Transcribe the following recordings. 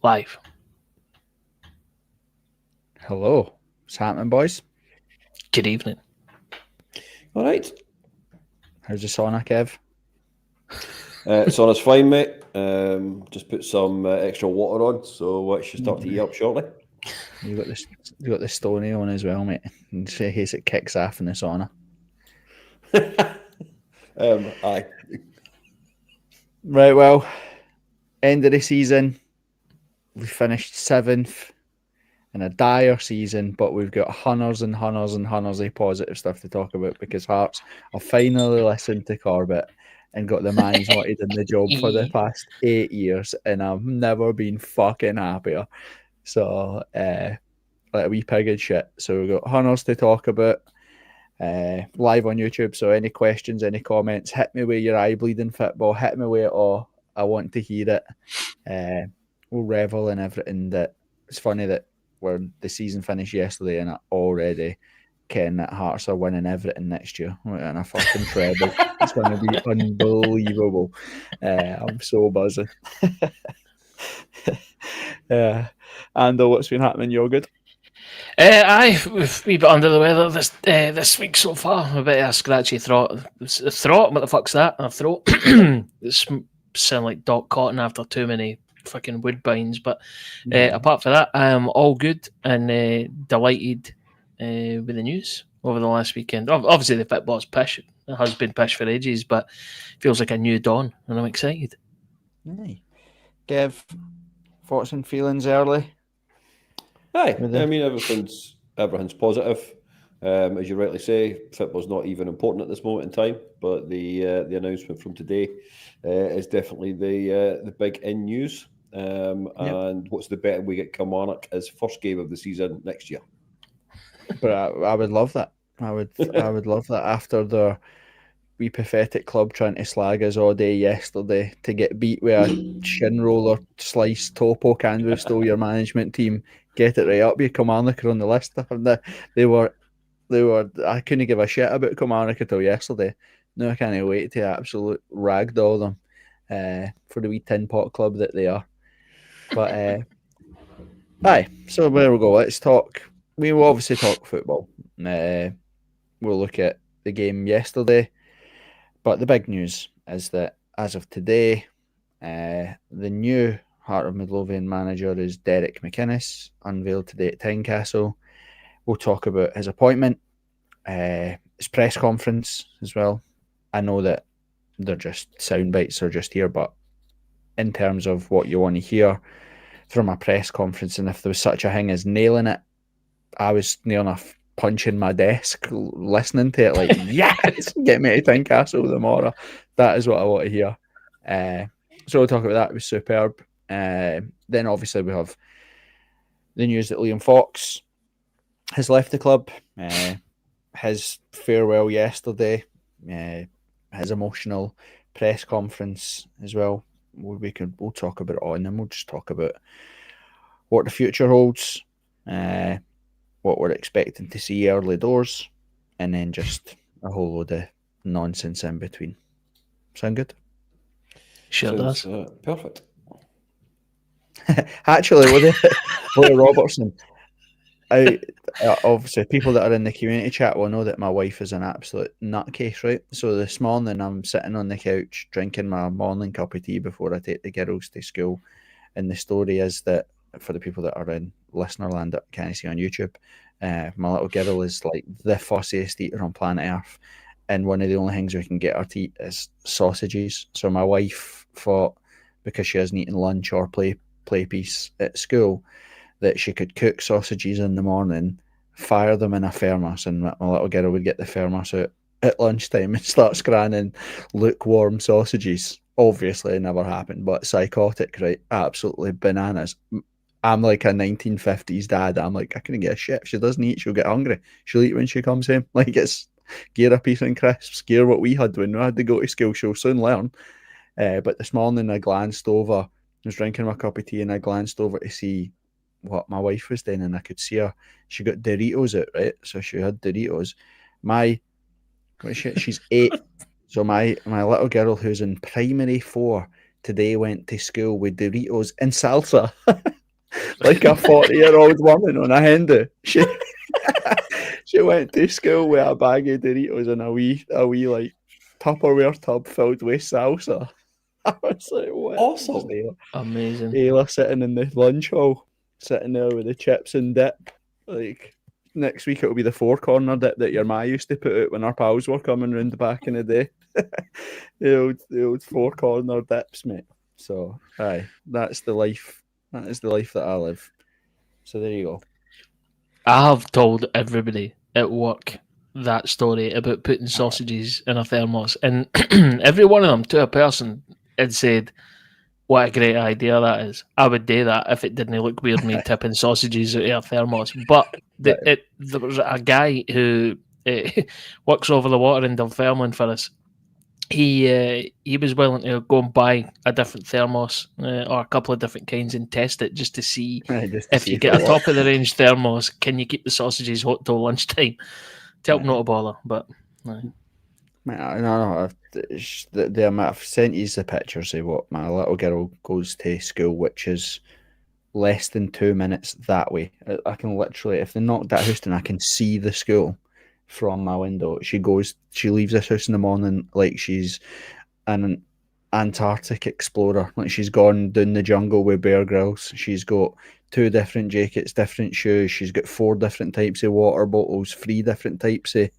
Live. Hello. What's happening, boys? Good evening. All right. How's the sauna, Kev? Sauna's fine, mate. Just put some extra water on, so it should start to heat up shortly. You got the Stony on as well, mate. In case it kicks off in the sauna. Aye. Right, well, end of the season. We finished 7th in a dire season, but we've got hunters and hunters and hunters of positive stuff to talk about because Hearts have finally listened to Corbett and got the man he's wanted in the job for the past 8 years, and I've never been fucking happier. So, like a wee pig and shit. So we've got hunters to talk about live on YouTube. So any questions, any comments, hit me with your eye bleeding football, hit me with it all. I want to hear it. We'll revel in everything. That it's funny that the season finished yesterday and I already ken that Hearts are winning everything next year and a fucking treble. It's going to be unbelievable. I'm so buzzing. Andrew, what's been happening? You're good? Aye, we've been a bit under the weather this week so far. A bit of a scratchy throat. Throat? What the fuck's that? A throat? It's sound like Doc Cotton after too many fucking woodbines. But apart from that, I'm all good and delighted with the news over the last weekend. Obviously, the football's pish. It has been pish for ages, but it feels like a new dawn, and I'm excited. Aye. Kev, thoughts and feelings early? Aye. I mean, everything's positive. As you rightly say, football's not even important at this moment in time, but the announcement from today is definitely the big in news. And what's the better we get Kilmarnock as first game of the season next year? But I would love that. I would love that after the wee pathetic club trying to slag us all day yesterday to get beat with a shin roller sliced topo can we stole your management team, get it right up. You Kilmarnock are on the list. They were I couldn't give a shit about Kilmarnock until yesterday. No, I can't wait to absolute ragdoll them for the wee tin pot club that they are. But aye, so there we go. Let's talk. We will obviously talk football. We'll look at the game yesterday. But the big news is that as of today, the new Heart of Midlothian manager is Derek McInnes, unveiled today at Tynecastle. We'll talk about his appointment, his press conference as well. I know that they're just sound bites or just here, but in terms of what you want to hear from a press conference, and if there was such a thing as nailing it, I was near enough punching my desk listening to it like, yes, get me to Tynecastle tomorrow. That is what I want to hear. So we'll talk about that. It was superb. Then obviously we have the news that Liam Fox has left the club. His farewell yesterday. His emotional press conference as well. We'll talk about it all, and then we'll just talk about what the future holds. What we're expecting to see early doors, and then just a whole load of nonsense in between. Sound good? Sure does. Perfect. Actually, with Robertson, obviously people that are in the community chat will know that my wife is an absolute nutcase, right? So this morning I'm sitting on the couch drinking my morning cup of tea before I take the girls to school, and the story is that for the people that are in listener land that can't see on YouTube, my little girl is like the fussiest eater on planet Earth, and one of the only things we can get her to eat is sausages. So my wife thought, because she hasn't eaten lunch or play piece at school, that she could cook sausages in the morning, fire them in a thermos, and my little girl would get the thermos out at lunchtime and start scranning lukewarm sausages. Obviously it never happened, but psychotic, right? Absolutely bananas. I'm like a 1950s dad. I'm like, I couldn't get a shit. If she doesn't eat, she'll get hungry. She'll eat when she comes home. Like, it's gear a piece of crisps, gear what we had when we had to go to school. She'll soon learn. But this morning I glanced over, I was drinking my cup of tea, and I glanced over to see what my wife was doing, and I could see her. She got Doritos out, right? So she had Doritos. She's 8. So my little girl, who's in primary 4, today went to school with Doritos and salsa, like a 40-year-old woman on a Hindu. She went to school with a bag of Doritos and a wee like Tupperware tub filled with salsa. I was like, what? Awesome. Amazing. Ayla sitting in the lunch hall, sitting there with the chips and dip. Like, next week it'll be the 4-corner dip that your ma used to put out when our pals were coming round back in the day. the old 4-corner dips, mate. So, aye, that's the life. That is the life that I live. So there you go. I have told everybody at work that story about putting sausages in a thermos, and every one of them, to a person, had said, "What a great idea that is! I would do that if it didn't look weird me tipping sausages out of a thermos." But there was a guy who works over the water in Dunfermline for us. He was willing to go and buy a different thermos or a couple of different kinds and test it just to see if you get a top of the range thermos, can you keep the sausages hot till lunchtime? Tell them not to bother, but no. No. I've sent you the pictures of what my little girl goes to school, which is less than 2 minutes that way. I can literally, if they knock that house down, I can see the school from my window. She leaves this house in the morning like she's an Antarctic explorer. Like she's gone down the jungle with Bear Grylls. She's got 2 different jackets, different shoes. She's got 4 different types of water bottles, 3 different types of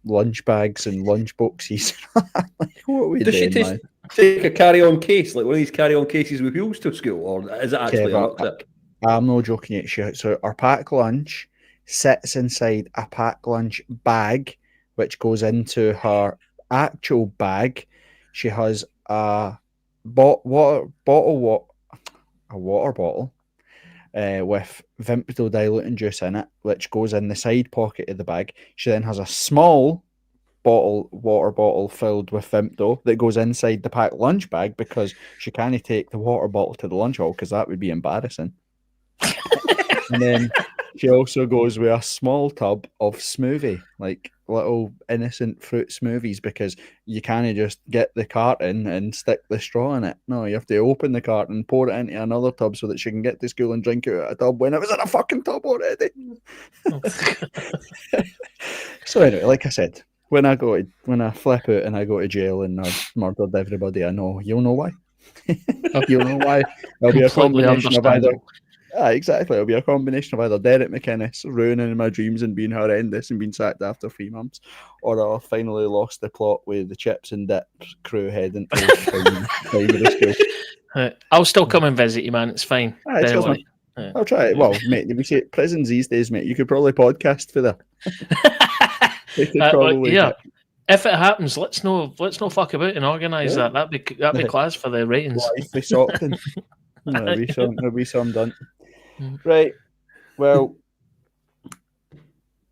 lunch bags and lunch boxes. Like, what are we doing, man? Take a carry-on case, like one of these carry-on cases with wheels to school, or is it actually a rucksack? I'm not joking at. So our pack lunch sits inside a pack lunch bag, which goes into her actual bag. She has a water bottle with Vimto diluting juice in it, which goes in the side pocket of the bag. She then has a small water bottle filled with Vimto that goes inside the packed lunch bag because she can't take the water bottle to the lunch hall because that would be embarrassing. And then she also goes with a small tub of smoothie, like little innocent fruit smoothies, because you can't just get the carton and stick the straw in it. No, you have to open the carton, pour it into another tub so that she can get to school and drink it out of a tub when it was in a fucking tub already. So anyway, like I said, when I flip out and I go to jail and I've murdered everybody, I know you'll know why. You'll know why. It'll be a combination of either. Exactly. It'll be a combination of either Derek McInnes ruining my dreams and being horrendous and being sacked after 3 months, or I'll finally lost the plot with the chips and dips crew heading to primary school. I'll still come and visit you, man. It's fine. I'll try it. Well, mate, we say prisons these days, mate. You could probably podcast for that. If it happens, let's no fuck about and organise that. That'd be class for the ratings. Life be Stockton. There'll be some done. Right. Well,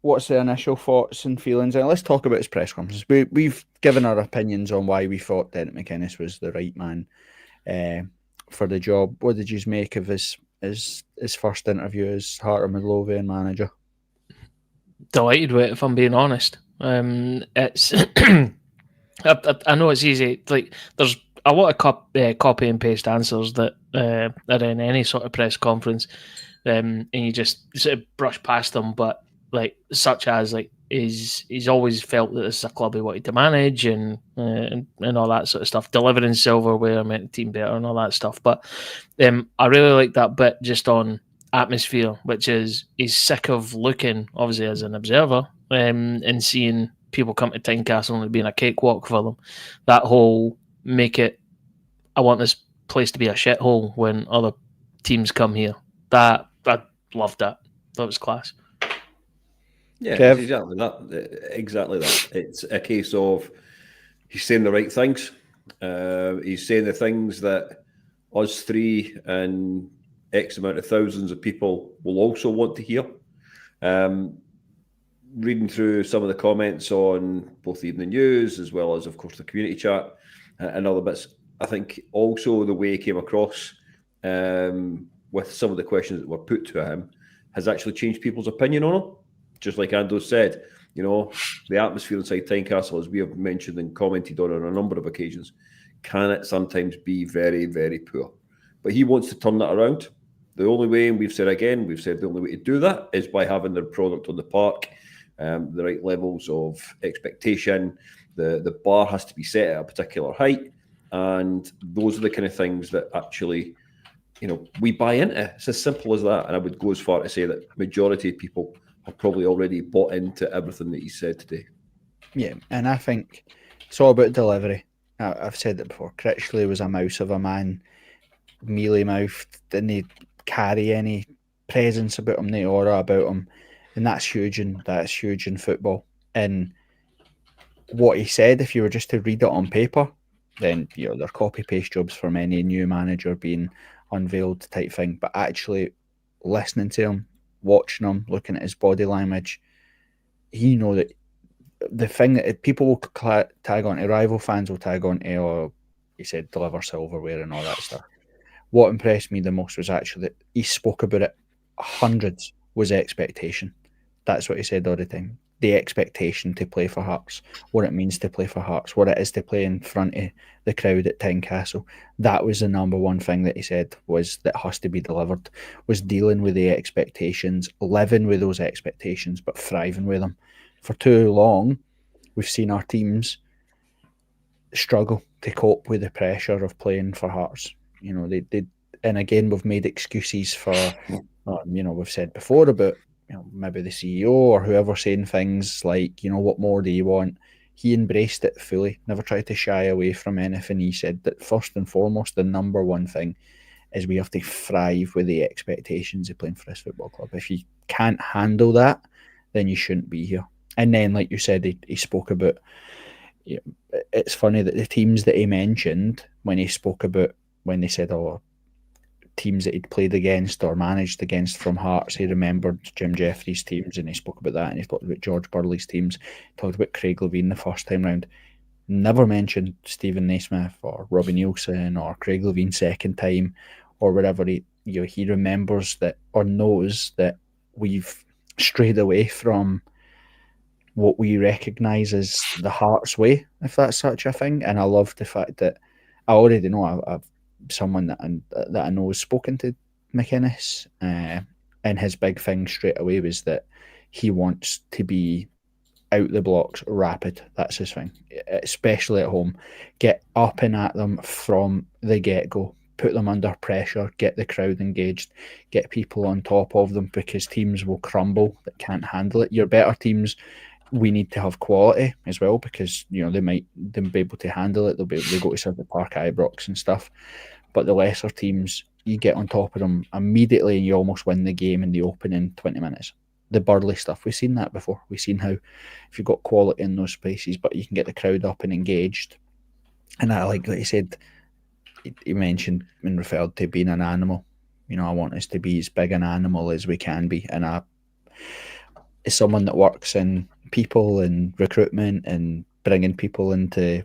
what's the initial thoughts and feelings? And let's talk about his press conference. We've given our opinions on why we thought Derek McInnes was the right man for the job. What did you make of his first interview as Heart of Midlothian manager? Delighted with it, if I'm being honest. It's I know it's easy. Like there's a lot of copy and paste answers that are in any sort of press conference, and you just sort of brush past them. But like such as like he's always felt that this is a club he wanted to manage and all that sort of stuff, delivering silverware, make the team better and all that stuff. But I really like that bit just on atmosphere, which is he's sick of looking, obviously as an observer, and seeing people come to Tynecastle and it being a cakewalk for them. That whole I want this place to be a shithole when other teams come here. That I loved that. That was class. Yeah, it's exactly that. Exactly that. It's a case of he's saying the right things. He's saying the things that us three and X amount of thousands of people will also want to hear. Reading through some of the comments on both the evening news as well as, of course, the community chat and other bits, I think also the way he came across with some of the questions that were put to him has actually changed people's opinion on him. Just like Ando said, you know, the atmosphere inside Tynecastle, as we have mentioned and commented on a number of occasions, can it sometimes be very, very poor. But he wants to turn that around. The only way, and we've said the only way to do that is by having the product on the park, the right levels of expectation. The bar has to be set at a particular height. And those are the kind of things that actually, we buy into. It's as simple as that. And I would go as far to say that majority of people have probably already bought into everything that he said today. Yeah, and I think it's all about delivery. I've said it before. Critchley was a mouse of a man, mealy mouthed, didn't carry any presence about him, no aura about him, and that's huge. And that's huge in football. And what he said, if you were just to read it on paper, then they're copy paste jobs from any new manager being unveiled type thing. But actually listening to him, watching him, looking at his body language, he know that the thing that people will tag on to, rival fans will tag on to, oh, he said deliver silverware and all that stuff. What impressed me the most was actually that he spoke about it hundreds, was expectation. That's what he said all the time. The expectation to play for Hearts, what it means to play for Hearts, what it is to play in front of the crowd at Tynecastle. That was the number one thing that he said was that has to be delivered, was dealing with the expectations, living with those expectations, but thriving with them. For too long, we've seen our teams struggle to cope with the pressure of playing for Hearts. And again, we've made excuses for, we've said before about, maybe the CEO or whoever saying things like, what more do you want? He embraced it fully, never tried to shy away from anything. He said that first and foremost, the number one thing is we have to thrive with the expectations of playing for this football club. If you can't handle that, then you shouldn't be here. And then, like you said, he spoke about, it's funny that the teams that he mentioned when he spoke about, when they said, teams that he'd played against or managed against from Hearts, he remembered Jim Jeffries' teams and he spoke about that, and he talked about George Burley's teams, talked about Craig Levein the first time round. Never mentioned Stephen Naismith or Robbie Nielsen or Craig Levein second time or whatever. He remembers that or knows that we've strayed away from what we recognise as the Hearts way, if that's such a thing. And I love the fact that I already know I've someone that I know has spoken to McInnes, and his big thing straight away was that he wants to be out the blocks rapid. That's his thing, especially at home. Get up and at them from the get-go, put them under pressure, get the crowd engaged, get people on top of them, because teams will crumble that can't handle it. Your better teams, we need to have quality as well, because they might be able to handle it. They go to Celtic Park, Ibrox and stuff. But the lesser teams, you get on top of them immediately and you almost win the game in the opening 20 minutes. The Burley stuff, we've seen that before. We've seen how if you've got quality in those places, but you can get the crowd up and engaged. And I like that he said, he mentioned and referred to being an animal. I want us to be as big an animal as we can be. And as someone that works in people and recruitment and bringing people into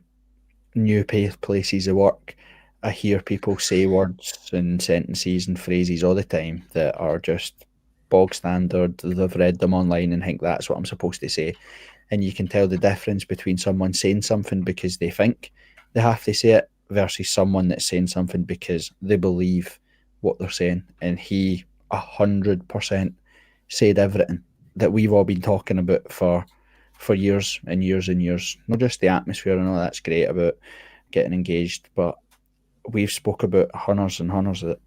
new places of work, I hear people say words and sentences and phrases all the time that are just bog standard. They've read them online and think that's what I'm supposed to say. And you can tell the difference between someone saying something because they think they have to say it versus someone that's saying something because they believe what they're saying. And he 100% said everything that we've all been talking about for years and years and years. Not just the atmosphere, I know that's great about getting engaged, but we've spoke about hunters and hunters that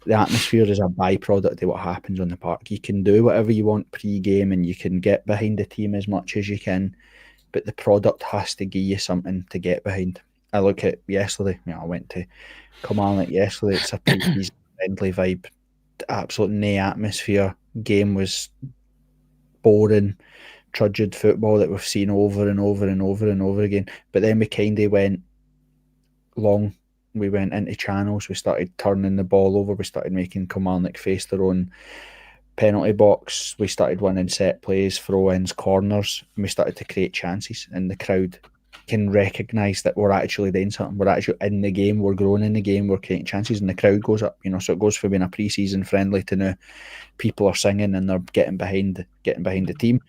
the atmosphere is a byproduct of what happens on the park. You can do whatever you want pre-game and you can get behind the team as much as you can, but the product has to give you something to get behind. I look at yesterday, I went to Kilmarnock yesterday, it's a pre-season friendly vibe, absolute no atmosphere. Game was boring, trudged football that we've seen over and over and over and over again. But then we kind of went long. We went into channels. We started turning the ball over. We started making Kilmarnock face their own penalty box. We started winning set plays, throw-ins, corners, and we started to create chances. And the crowd can recognise that we're actually doing something. We're actually in the game. We're growing in the game. We're creating chances, and the crowd goes up. So it goes from being a pre-season friendly to now people are singing and they're getting behind the team.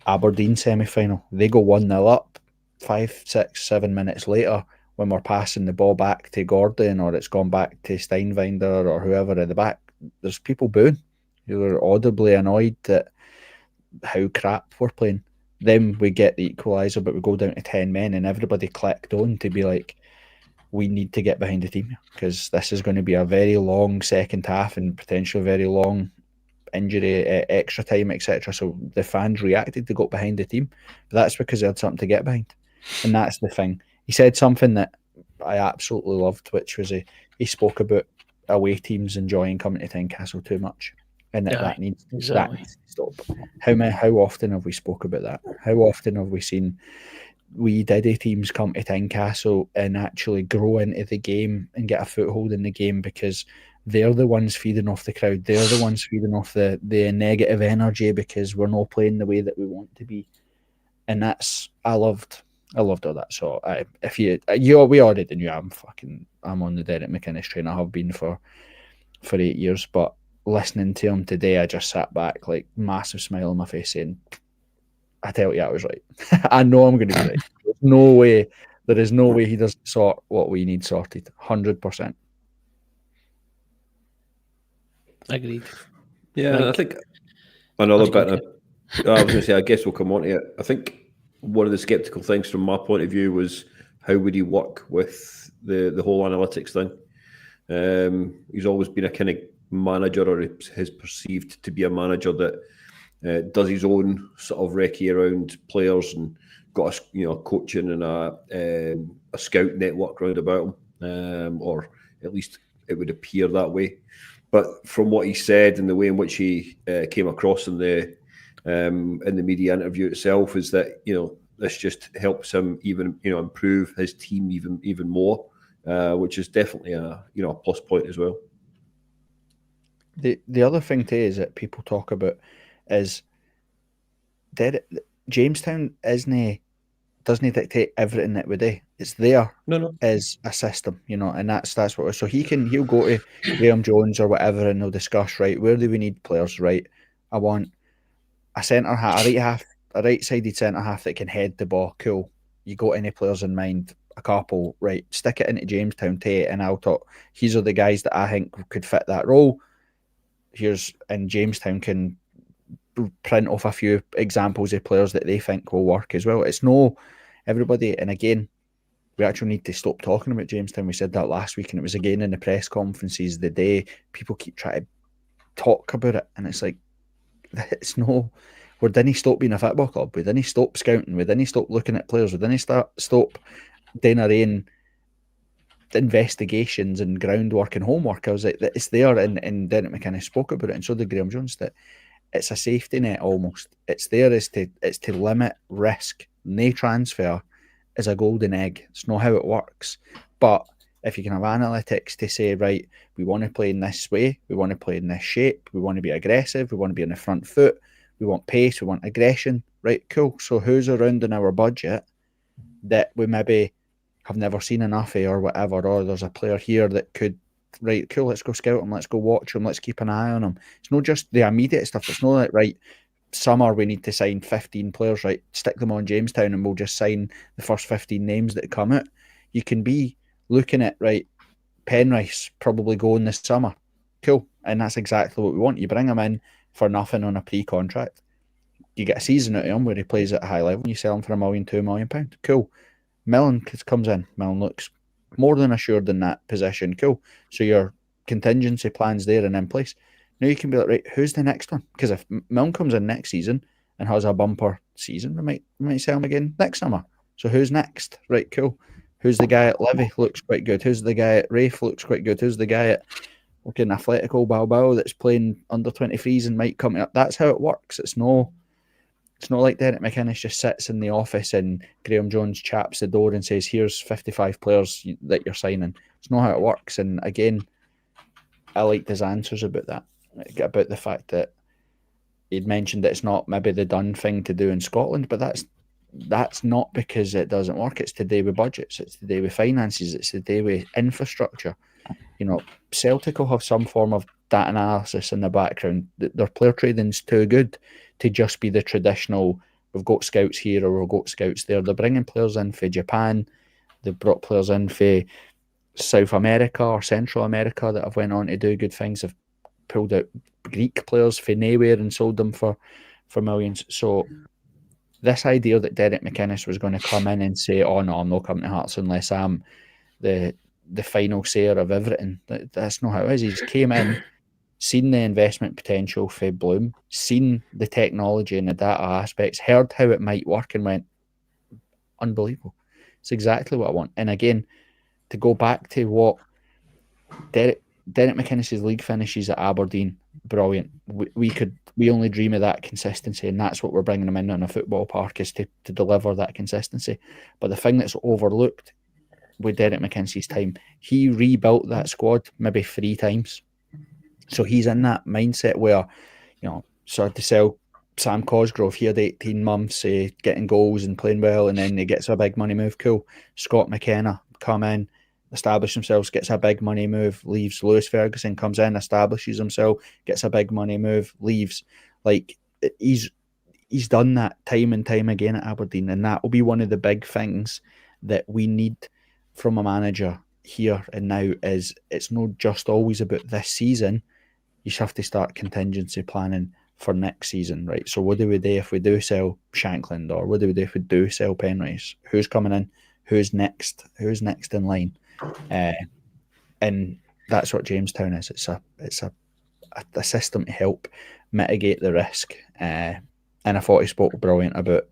Aberdeen semi-final, they go 1-0 up 5, 6, 7 minutes later when we're passing the ball back to Gordon or it's gone back to Steinwinder or whoever in the back, there's people booing. You're audibly annoyed at how crap we're playing. Then we get the equaliser, but we go down to 10 men and everybody clicked on to be like, we need to get behind the team because this is going to be a very long second half and potentially very long injury, extra time, etc. So the fans reacted to go behind the team, but that's because they had something to get behind. And that's the thing. He said something that I absolutely loved, which was he spoke about away teams enjoying coming to Tynecastle too much, and that needs to stop. How often have we spoke about that? How often have we seen wee diddy teams come to Tynecastle and actually grow into the game and get a foothold in the game because they're the ones feeding off the crowd. They're the ones feeding off the negative energy because we're not playing the way that we want to be. And that's I loved all that. So if we already knew I'm on the Derek McInnes train. I have been for 8 years, but listening to him today, I just sat back like massive smile on my face saying, I tell you, I was right. I know I'm going to be right. There is no way he doesn't sort what we need sorted. 100%. Agreed. Yeah, I think another bit. I was going to say, I guess we'll come on to it. I think one of the sceptical things from my point of view was how would he work with the whole analytics thing. He's always been a kind of manager, or is perceived to be a manager that does his own sort of recce around players and got a coaching and a scout network round about him, or at least it would appear that way. But from what he said and the way in which he came across in the media interview itself, is that this just helps him even improve his team even more, which is definitely a plus point as well. The other thing too is that people talk about is Jamestown doesn't dictate everything that we do. It's there as a system, and that's what. So he'll go to Graham Jones or whatever, and they'll discuss, right, where do we need players? Right, I want a centre half, a right-sided centre half that can head the ball. Cool. You got any players in mind? A couple, right? Stick it into Jamestown too, and I'll talk. These are the guys that I think could fit that role. And Jamestown can print off a few examples of players that they think will work as well. It's no everybody, and again, we actually need to stop talking about Jamestown. We said that last week, and it was again in the press conferences the day people keep trying to talk about it, and it's like it's no. We didn't stop being a football club. We didn't stop scouting. We didn't stop looking at players. We didn't stop doing our own investigations and groundwork and homework. I was like, it's there, and Derek McInnes spoke about it, and so did Graham Jones, that it's a safety net almost. It's there it's to limit risk. No transfer is a golden egg. It's not how it works. But if you can have analytics to say, right, we want to play in this way, we want to play in this shape, we want to be aggressive, we want to be on the front foot, we want pace, we want aggression, right, cool. So who's around in our budget that we maybe have never seen enough of or whatever, or there's a player here that could, right, cool, let's go scout him, let's go watch him, let's keep an eye on him. It's not just the immediate stuff. It's not like, right, summer we need to sign 15 players, right, stick them on Jamestown and we'll just sign the first 15 names that come out. You can be looking at, right, Penrice probably going this summer. Cool. And that's exactly what we want. You bring him in for nothing on a pre-contract. You get a season out of him where he plays at a high level and you sell him for £1 million, £2 million. Cool. Millen comes in. Millen looks more than assured in that position. Cool. So your contingency plan's there and in place. Now you can be like, right, who's the next one? Because if Milne comes in next season and has a bumper season, we might sell him again next summer. So who's next? Right, cool. Who's the guy at Levy? Looks quite good. Who's the guy at Rafe? Looks quite good. Who's the guy at Atletico Bilbao that's playing under 23s and might come up? That's how it works. It's not like Derek McInnes just sits in the office and Graham Jones chaps the door and says, here's 55 players that you're signing. It's not how it works. And again, I liked his answers about that, about the fact that he'd mentioned that it's not maybe the done thing to do in Scotland, but that's not because it doesn't work. It's to do with budgets. It's to do with finances. It's to do with infrastructure. Celtic will have some form of data analysis in the background. Their player trading's too good to just be the traditional, we've got scouts here or we've got scouts there. They're bringing players in for Japan They've brought players in for South America or Central America that have went on to do good things. They've pulled out Greek players for nowhere and sold them for millions. So this idea that Derek McInnes was going to come in and say, "Oh no, I'm not coming to Hearts unless I'm the final sayer of everything," that's not how it is. He's came in, seen the investment potential for Bloom, seen the technology and the data aspects, heard how it might work, and went, unbelievable. It's exactly what I want. And again, to go back to what Derek McInnes' league finishes at Aberdeen, brilliant. We only dream of that consistency, and that's what we're bringing him in on a football park, is to deliver that consistency. But the thing that's overlooked with Derek McInnes' time, he rebuilt that squad maybe 3 times. So he's in that mindset where, sort of to sell Sam Cosgrove, he had 18 months getting goals and playing well, and then he gets a big money move. Cool. Scott McKenna come in, establish himself, gets a big money move, leaves. Lewis Ferguson comes in, establishes himself, gets a big money move, leaves. Like, he's done that time and time again at Aberdeen, and that will be one of the big things that we need from a manager here and now. Is it's not just always about this season. You have to start contingency planning for next season, right? So what do we do if we do sell Shankland, or what do we do if we do sell Penrice? Who's coming in? Who's next? Who's next in line? And that's what Jamestown is. It's a system to help mitigate the risk. And I thought he spoke brilliant about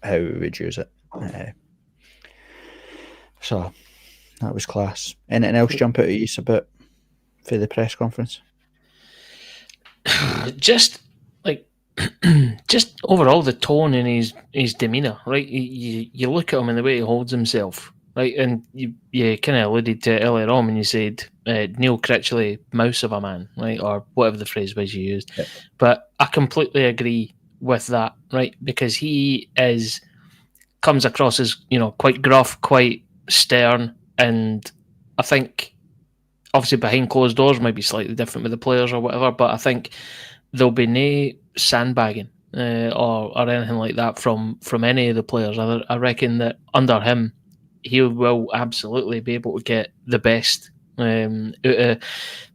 how we would use it. So that was class. Anything else jump out at you about for the press conference? Just overall the tone in his demeanour, right? You look at him and the way he holds himself, right? And you kind of alluded to it earlier on when you said Neil Critchley, mouse of a man, right? Or whatever the phrase was you used. Yeah. But I completely agree with that, right? Because he comes across as, quite gruff, quite stern, and I think obviously behind closed doors might be slightly different with the players or whatever, but I think there'll be no sandbagging or anything like that from any of the players. I reckon that under him, he will absolutely be able to get the best out of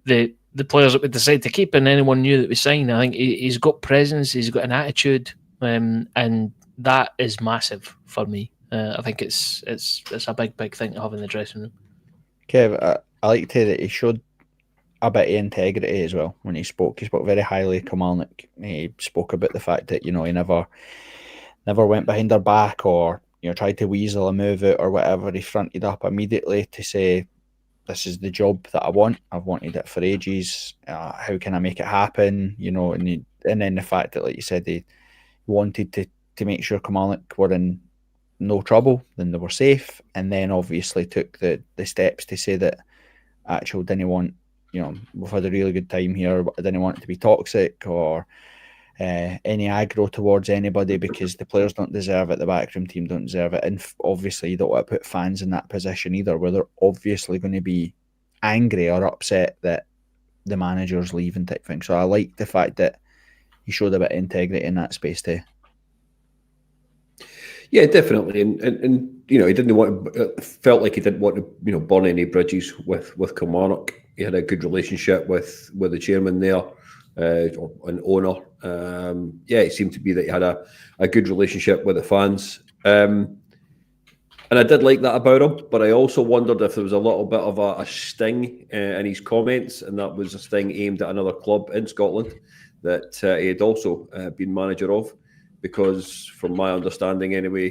the players that we decide to keep and anyone new that we sign. I think he's got presence, he's got an attitude, and that is massive for me. I think it's a big thing to have in the dressing room. Kev, I like to say that he showed a bit of integrity as well when he spoke. He spoke very highly of Kilmarnock. He spoke about the fact that, he never went behind their back or, tried to weasel a move out or whatever. He fronted up immediately to say, this is the job that I want. I've wanted it for ages. How can I make it happen? And then the fact that, like you said, he wanted to make sure Kilmarnock were in no trouble, then they were safe, and then obviously took the steps to say that actually didn't want, we've had a really good time here, but I didn't want it to be toxic or any aggro towards anybody, because the players don't deserve it, the backroom team don't deserve it, and obviously you don't want to put fans in that position either, where they're obviously going to be angry or upset that the manager's leaving type thing. So I like the fact that he showed a bit of integrity in that space too. Yeah, definitely, and he didn't want to, felt like he didn't want to burn any bridges with Kilmarnock. He had a good relationship with the chairman there, or an owner. It seemed to be that he had a good relationship with the fans, and I did like that about him. But I also wondered if there was a little bit of a sting in his comments, and that was a sting aimed at another club in Scotland that he had also been manager of. Because from my understanding anyway,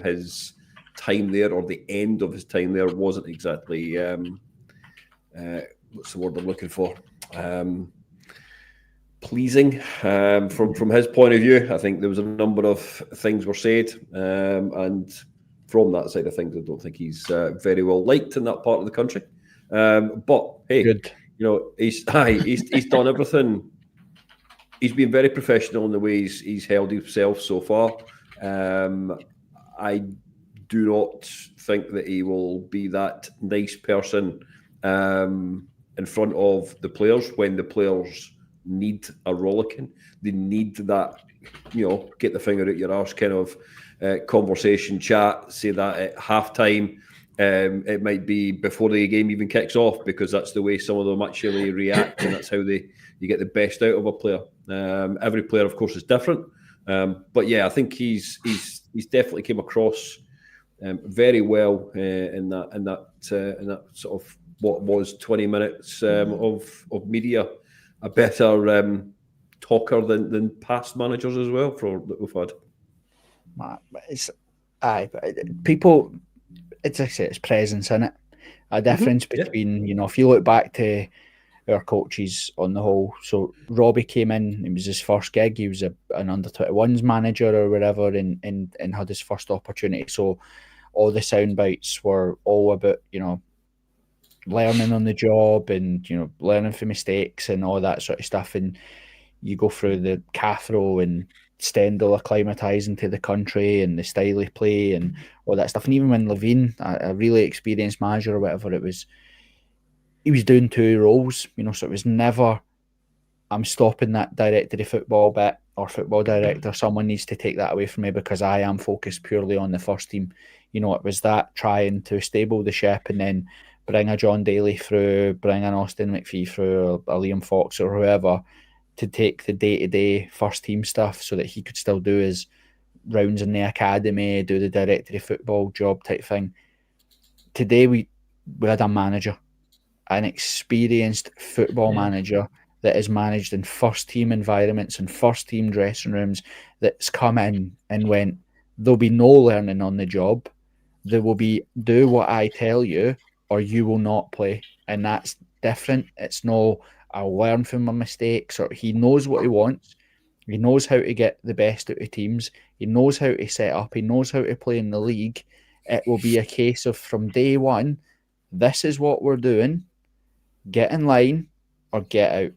his time there, or the end of his time there, wasn't exactly, what's the word I'm looking for? Pleasing from his point of view. I think there was a number of things were said, and from that side of things, I don't think he's very well liked in that part of the country. But hey, good. He's done everything. He's been very professional in the ways he's held himself so far. I do not think that he will be that nice person in front of the players when the players need a rollicking. They need that, get the finger at your arse kind of conversation, chat, say that at halftime. It might be before the game even kicks off, because that's the way some of them actually react, and that's how you get the best out of a player. Every player, of course, is different, but yeah, I think he's definitely came across very well in that sort of what was 20 minutes of media. A better talker than past managers as well that we've had. People. It's presence in it. A difference between, if you look back to our coaches on the whole. So Robbie came in, it was his first gig. He was an under-21s manager or whatever, and had his first opportunity. So all the sound bites were all about, learning on the job and, learning from mistakes and all that sort of stuff. And you go through the Cathro and Stendhal acclimatising to the country and the style of play and all that stuff. And even when Levine, a really experienced manager or whatever it was, he was doing two roles, so it was never, I'm stopping that director of football bit or football director. Someone needs to take that away from me because I am focused purely on the first team. It was that trying to stable the ship and then bring a John Daly through, bring an Austin McPhee through, or a Liam Fox or whoever, to take the day-to-day first team stuff so that he could still do his rounds in the academy, do the director of football job type thing. Today we had a manager, an experienced football manager that is managed in first team environments and first team dressing rooms, that's come in and went, there'll be no learning on the job. There will be, do what I tell you or you will not play. And that's different. It's no, I'll learn from my mistakes, or he knows what he wants. He knows how to get the best out of teams. He knows how to set up. He knows how to play in the league. It will be a case of from day one, this is what we're doing. Get in line or get out.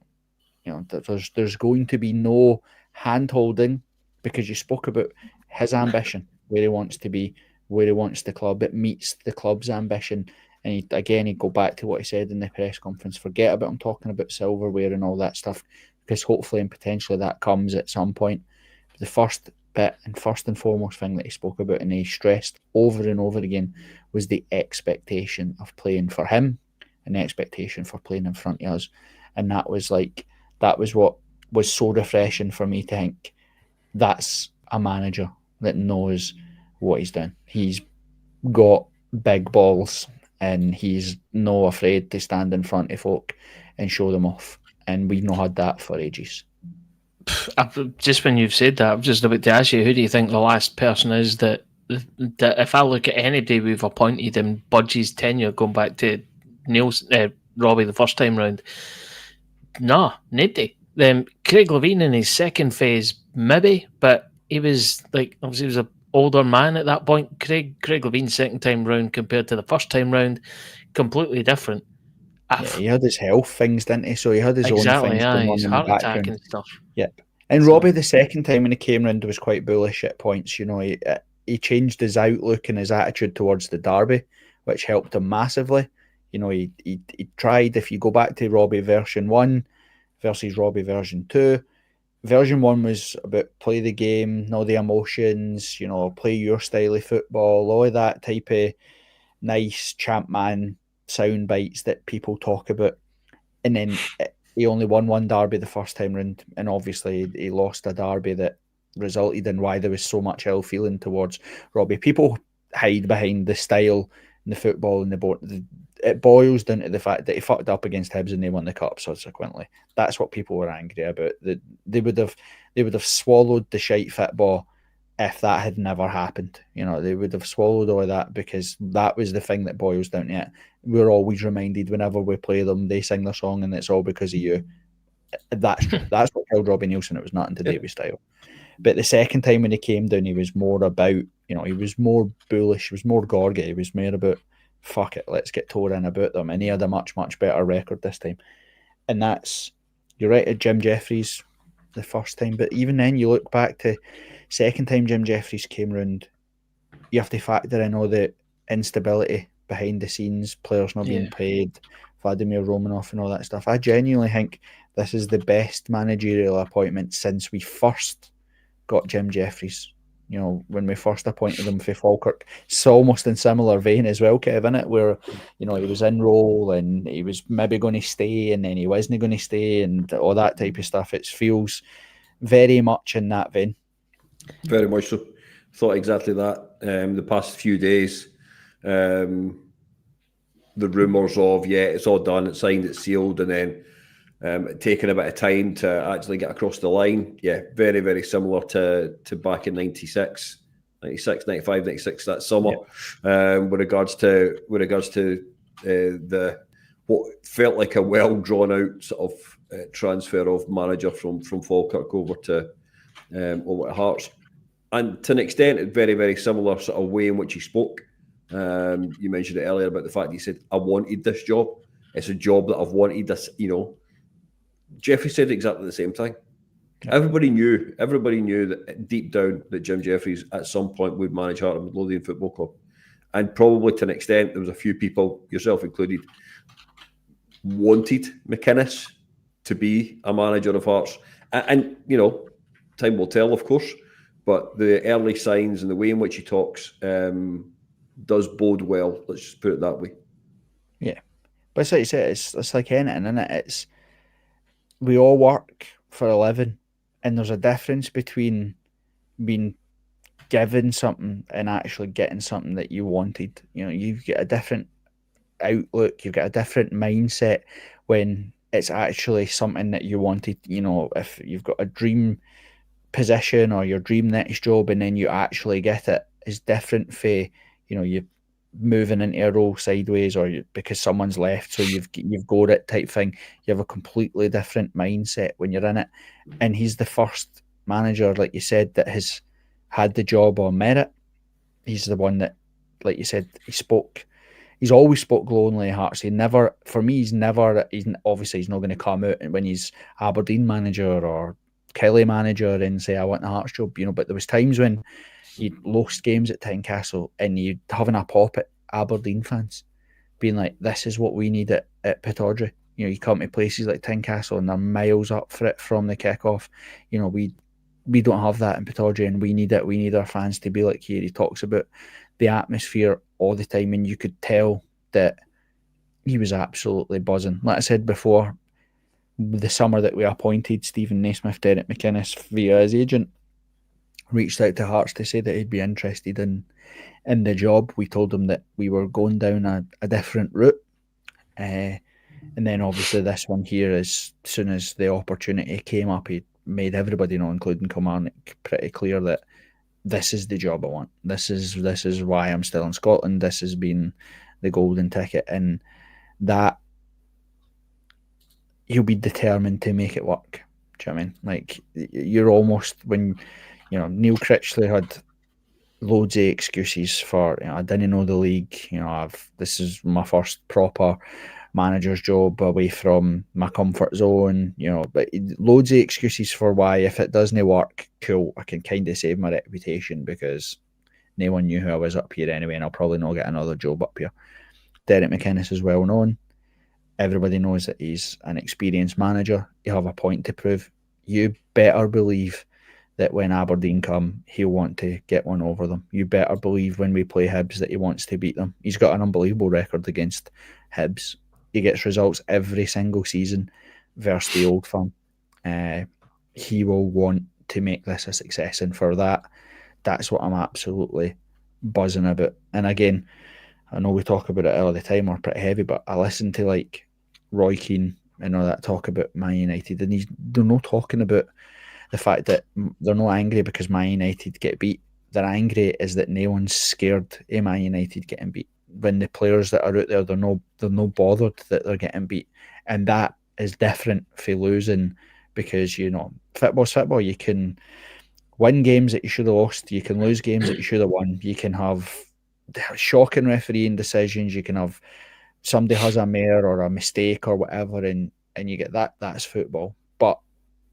There's going to be no hand-holding, because you spoke about his ambition, where he wants to be, where he wants the club. It meets the club's ambition. And he'd go back to what he said in the press conference. Forget about him talking about silverware and all that stuff, because hopefully and potentially that comes at some point. But the first bit and first and foremost thing that he spoke about and he stressed over and over again was the expectation of playing for him and the expectation for playing in front of us. And that was what was so refreshing for me to think, that's a manager that knows what he's doing. He's got big balls and he's not afraid to stand in front of folk and show them off. And we've not had that for ages. Just when you've said that, I'm just about to ask you, who do you think the last person is that if I look at anybody we've appointed in Budgie's tenure, going back to Robbie the first time round, nobody. Craig Levine in his second phase, maybe, but he was obviously he was an older man at that point. Craig Levine's second time round compared to the first time round, completely different. He had his health things, didn't he? So he had his own things going on his in heart the attack background and stuff. Yep. And Robbie, the second time when he came round, was quite bullish at points. He changed his outlook and his attitude towards the derby, which helped him massively. He tried, if you go back to Robbie version 1 versus Robbie version 2, version 1 was about play the game, know the emotions, play your style of football, all of that type of nice champ man sound bites that people talk about. And then he only won one derby the first time round, and obviously he lost a derby that resulted in why there was so much ill feeling towards Robbie. People hide behind the style and the football and the board. It boils down to the fact that he fucked up against Hibs and they won the cup subsequently. That's what people were angry about. They would have swallowed the shite football if that had never happened. They would have swallowed all of that, because that was the thing that boils down to it. We're always reminded whenever we play them, they sing their song and it's all because of you. That's true. That's what killed Robbie Nielsen. It was nothing to do with style. But the second time when he came down, he was more about, he was more bullish, he was more Gorgie, he was more about, fuck it, let's get tore in about them. And he had a much, much better record this time. And you're right, at Jim Jeffries the first time, but even then you look back to second time Jim Jeffries came round, you have to factor in all the instability behind the scenes, players not being paid, Vladimir Romanov and all that stuff. I genuinely think this is the best managerial appointment since we first got Jim Jeffries. You know, when we first appointed him for Falkirk, it's almost in similar vein as well, Kev, isn't it? Where, you know, he was in role and he was maybe going to stay and then he wasn't going to stay and all that type of stuff. It feels very much in that vein. Very much so. Thought exactly that. The past few days, the rumours of, it's all done, it's signed, it's sealed, and then taking a bit of time to actually get across the line. Yeah, very, very similar to back in 96, 95, 96, that summer. With regards to the what felt like a well drawn out sort of transfer of manager from Falkirk over to Hearts. And to an extent, it's very, very similar sort of way in which he spoke. You mentioned it earlier about the fact that he said, I wanted this job. It's a job that I've wanted. This, you know, Jeffrey said exactly the same thing. Yeah. Everybody knew that deep down that Jim Jeffries at some point would manage Heart and Midlothian Football Club. And probably to an extent, there was a few people, yourself included, wanted McInnes to be a manager of Hearts. And you know, time will tell, of course. But the early signs and the way in which he talks does bode well. Let's just put it that way. Yeah, but it's like you said, it's like anything, isn't it? We all work for a living, and there's a difference between being given something and actually getting something that you wanted. You know, you've got a different outlook, you've got a different mindset when it's actually something that you wanted. You know, if you've got a dream position or your dream next job and then you actually get it, is different for, you know, you moving into a role sideways or because someone's left so you've got it type thing. You have a completely different mindset when you're in it. And he's the first manager, like you said, that has had the job on merit. He's the one that, like you said, he's always spoke glowingly of Hearts. He's obviously he's not going to come out when he's Aberdeen manager or Kelly manager and say, I want the Hearts job, you know, but there was times when you'd lost games at Tynecastle and you'd having a pop at Aberdeen fans being like, this is what we need at Pittodrie. You know, you come to places like Tynecastle and they're miles up for it from the kickoff. You know, we don't have that in Pittodrie and we need it. We need our fans to be like here. He talks about the atmosphere all the time and you could tell that he was absolutely buzzing. Like I said before, the summer that we appointed Stephen Naismith, Derek McInnes, via his agent, reached out to Hearts to say that he'd be interested in the job. We told him that we were going down a different route. And then obviously this one here, as soon as the opportunity came up, he made everybody know, including Kilmarnock, pretty clear that this is the job I want. This is why I'm still in Scotland. This has been the golden ticket. And that he'll be determined to make it work. Do you know what I mean? Like, you're almost, when, you know, Neil Critchley had loads of excuses for, you know, I didn't know the league, you know, this is my first proper manager's job away from my comfort zone, you know, but loads of excuses for why, if it doesn't work, cool, I can kind of save my reputation because no one knew who I was up here anyway, and I'll probably not get another job up here. Derek McInnes is well known. Everybody knows that he's an experienced manager. He'll have a point to prove. You better believe that when Aberdeen come, he'll want to get one over them. You better believe when we play Hibs that he wants to beat them. He's got an unbelievable record against Hibs. He gets results every single season versus the Old Firm. He will want to make this a success, and for that, that's what I'm absolutely buzzing about. And again, I know we talk about it all the time, we're pretty heavy, but I listen to like Roy Keane and all that talk about Man United, and they're not talking about the fact that they're not angry because Man United get beat. They're angry is that no one's scared of Man United getting beat. When the players that are out there, they're no bothered that they're getting beat, and that is different for losing, because, you know, football's football. You can win games that you should have lost. You can lose games that you should have won. You can have shocking refereeing decisions. You can have somebody has a mare or a mistake or whatever, and you get that. That's football. But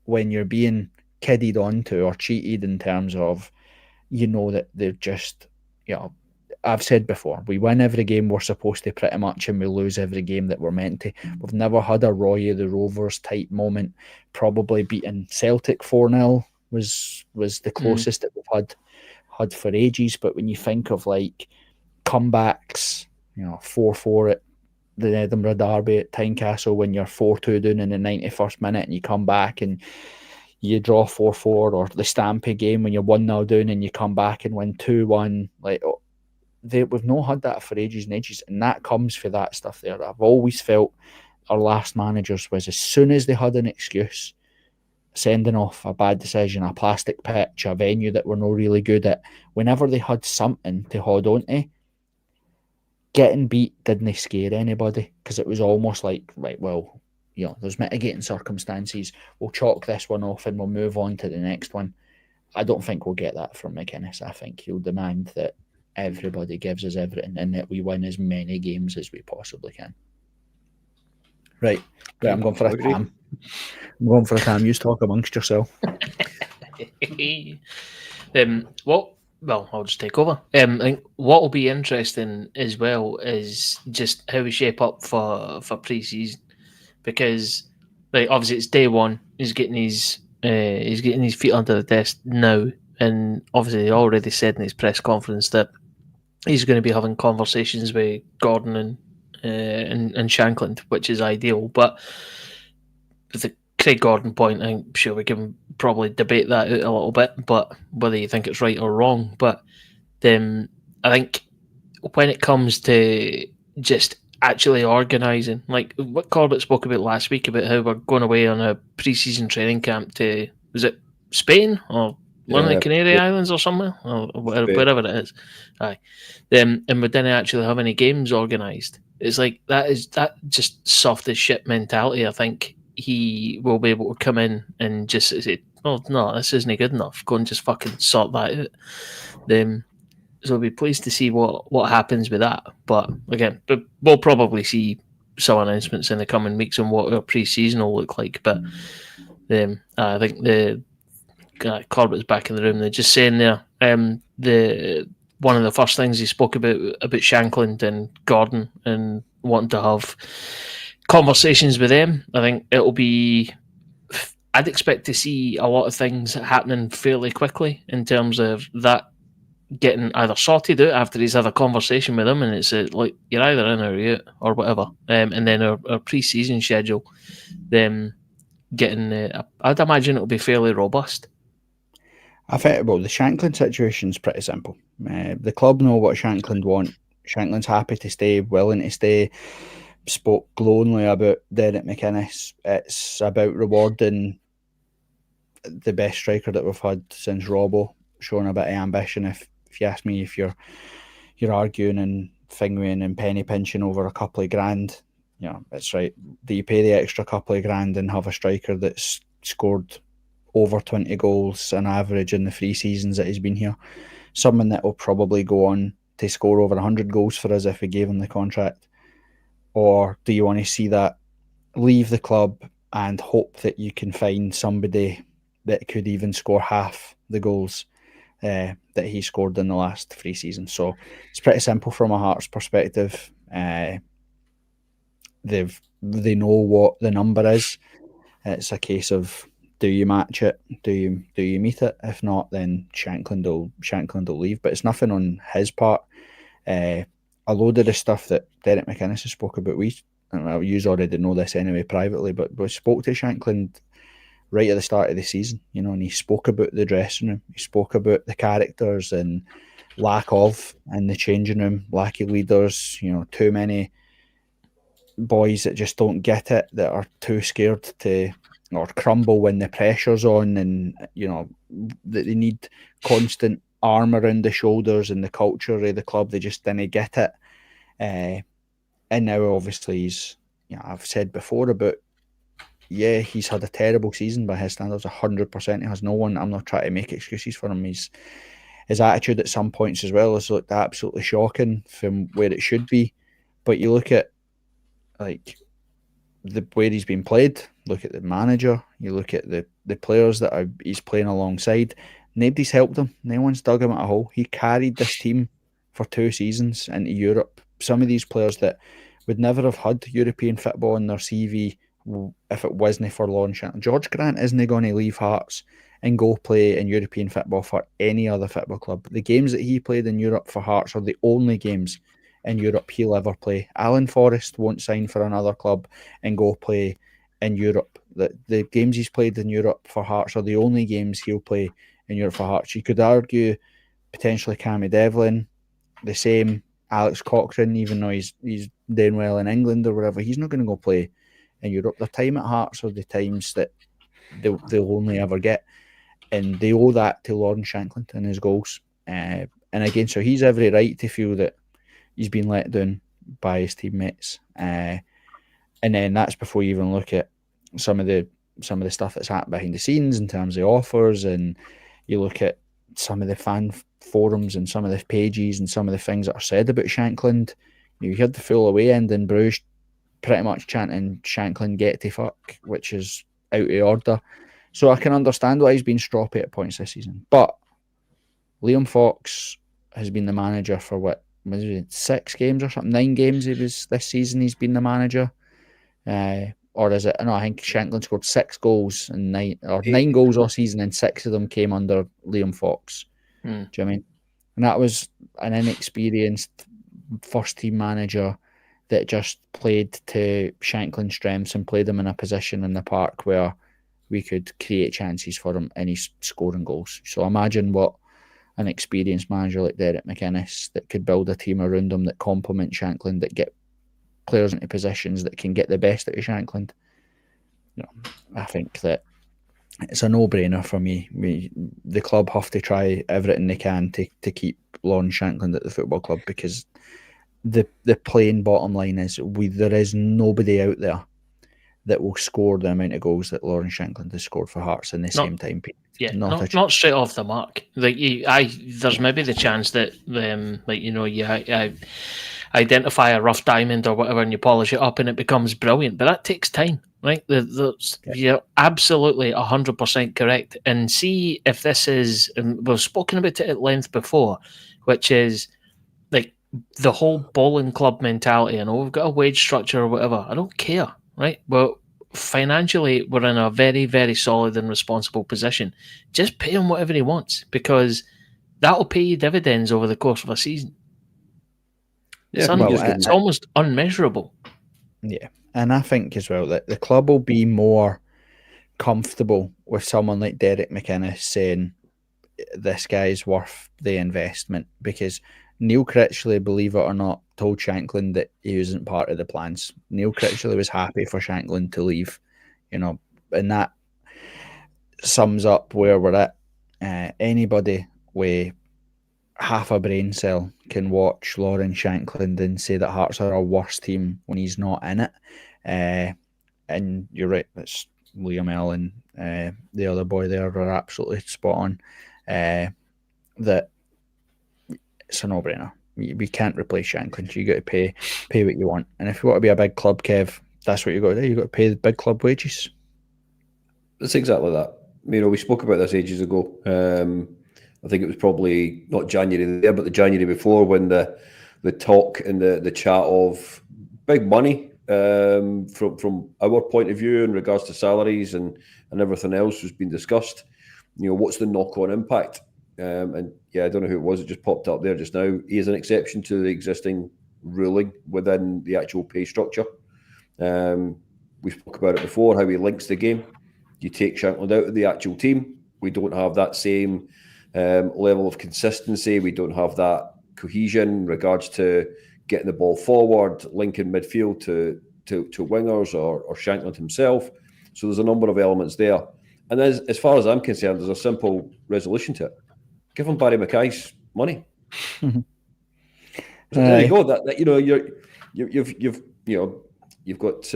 when you're being kidded onto or cheated in terms of, you know, that they're just, you know, I've said before, we win every game we're supposed to pretty much, and we lose every game that we're meant to. We've never had a Roy of the Rovers type moment. Probably beating Celtic 4-0 was the closest that we've had. had for ages. But when you think of like comebacks, 4-4 at the Edinburgh Derby at Tynecastle when you're 4-2 down in the 91st minute and you come back and you draw 4-4, or the Stampy game when you're 1-0 down and you come back and win 2-1. Like, we've not had that for ages and ages, and that comes for that stuff there. I've always felt our last managers was, as soon as they had an excuse, sending off a bad decision, a plastic pitch, a venue that we're not really good at, whenever they had something to hold on to, getting beat didn't scare anybody, because it was almost like, right, well, there's mitigating circumstances. We'll chalk this one off and we'll move on to the next one. I don't think we'll get that from McInnes. I think he'll demand that everybody gives us everything and that we win as many games as we possibly can. Right, I'm going for a Tam. You talk amongst yourself. Well, I'll just take over. I think what will be interesting as well is just how we shape up for pre-season, because obviously it's day one. He's getting his feet under the desk now, and obviously he already said in his press conference that he's going to be having conversations with Gordon and Shankland, which is ideal. But with the Craig Gordon point, I'm sure we can probably debate that out a little bit, but whether you think it's right or wrong. But I think when it comes to just actually organising, like what Corbett spoke about last week about how we're going away on a pre-season training camp to, was it Spain or one of the Canary Islands or somewhere, or wherever it is. Aye. And we didn't actually have any games organised. It's like that just soft as shit mentality. I think he will be able to come in and just say, "Oh no, this isn't good enough. Go and just fucking sort that out." So I'll be pleased to see what happens with that. But again, we'll probably see some announcements in the coming weeks on what our pre-season will look like. But I think the Corbett's back in the room. They're just saying there, one of the first things he spoke about Shankland and Gordon and wanting to have conversations with them. I think it'll be, I'd expect to see a lot of things happening fairly quickly in terms of that getting either sorted out after he's had a conversation with them, and it's like you're either in or you're out or whatever. And then our pre-season schedule, them getting, I'd imagine it'll be fairly robust. I think, well, the Shankland situation is pretty simple. The club know what Shankland want. Shankland's happy to stay, willing to stay. Spoke glowingly about Derek McInnes. It's about rewarding the best striker that we've had since Robbo, showing a bit of ambition. If you ask me, if you're arguing and fingering and penny pinching over a couple of grand, it's right. Do you pay the extra couple of grand and have a striker that's scored over 20 goals on average in the 3 seasons that he's been here? Someone that will probably go on to score over 100 goals for us if we gave him the contract. Or do you want to see that leave the club and hope that you can find somebody that could even score half the goals that he scored in the last 3 seasons? So it's pretty simple from a Hearts perspective. They know what the number is. It's a case of, do you match it? Do you meet it? If not, then Shankland will leave. But it's nothing on his part. A load of the stuff that Derek McInnes has spoke about, you already know this anyway privately, but we spoke to Shankland right at the start of the season, and he spoke about the dressing room. He spoke about the characters and lack of in the changing room, lack of leaders, too many boys that just don't get it, that are too scared to or crumble when the pressure's on, and that they need constant arm around the shoulders, and the culture of the club, they just didn't get it. And now obviously he's, I've said before about, he's had a terrible season by his standards, 100%. He has no one. I'm not trying to make excuses for him. His attitude at some points as well has looked absolutely shocking from where it should be. But you look at like the way he's been played, look at the manager, you look at the players that he's playing alongside, nobody's helped him. No one's dug him out a hole. He carried this team for 2 seasons into Europe. Some of these players that would never have had European football in their CV if it wasn't for Lon Shankland. George Grant isn't going to leave Hearts and go play in European football for any other football club. The games that he played in Europe for Hearts are the only games in Europe he'll ever play. Alan Forrest won't sign for another club and go play in Europe. The games he's played in Europe for Hearts are the only games he'll play in Europe for Hearts. You could argue potentially Cammy Devlin, the same. Alex Cochrane, even though he's doing well in England or whatever, he's not going to go play in Europe. Their time at Hearts are the times that they'll only ever get, and they owe that to Lawrence Shankland and his goals. And again, so he's every right to feel that he's been let down by his teammates. And then that's before you even look at some of the stuff that's happened behind the scenes in terms of offers, and you look at some of the fan forums and some of the pages and some of the things that are said about Shankland. You heard the full away end in Bruges pretty much chanting Shankland get to fuck, which is out of order. So I can understand why he's been stroppy at points this season. But Liam Fox has been the manager for what, was it 6 games or something? 9 games he was this season he's been the manager. Or is it? No, I think Shankland scored 6 goals and 9 goals all season, and 6 of them came under Liam Fox. Do you know what I mean? And that was an inexperienced first team manager that just played to Shankland's strengths and played him in a position in the park where we could create chances for him and he's scoring goals. So imagine what an experienced manager like Derek McInnes that could build a team around him that complement Shankland, that get players into positions that can get the best out of Shankland. You know, I think that it's a no-brainer for me. The club have to try everything they can to keep Lawrence Shankland at the football club, because the plain bottom line is there is nobody out there that will score the amount of goals that Lawrence Shankland has scored for Hearts in the same time period. Yeah, not straight off the mark. Like there's maybe the chance that you identify a rough diamond or whatever and you polish it up and it becomes brilliant, but that takes time, right? You're absolutely 100% correct. And see if this is, and we've spoken about it at length before, which is like the whole bowling club mentality. I know we've got a wage structure or whatever. I don't care, right? Well, financially, we're in a very, very solid and responsible position. Just pay him whatever he wants, because that'll pay you dividends over the course of a season. It's almost unmeasurable. Yeah, and I think as well that the club will be more comfortable with someone like Derek McInnes saying this guy's worth the investment, because Neil Critchley, believe it or not, told Shankland that he wasn't part of the plans. Neil Critchley was happy for Shankland to leave, and that sums up where we're at. Anybody with half a brain cell can watch Lawrence Shankland and say that Hearts are a worse team when he's not in it. And you're right, that's Liam Allen, the other boy there, are absolutely spot on. That it's a no-brainer. We can't replace Shankland. You got to pay what you want. And if you want to be a big club, Kev, that's what you got to do. You got to pay the big club wages. That's exactly that. We spoke about this ages ago. I think it was probably not January there, but the January before, when the talk and the chat of big money from our point of view in regards to salaries and everything else was being discussed. What's the knock-on impact? And yeah, I don't know who it was. It just popped up there just now. He is an exception to the existing ruling within the actual pay structure. We spoke about it before, how he links the game. You take Shankland out of the actual team, we don't have that same level of consistency. We don't have that cohesion in regards to getting the ball forward, linking midfield to wingers or Shankland himself. So there's a number of elements there. And as far as I'm concerned, there's a simple resolution to it. Give him Barry Mackay's money. So there you go. You've got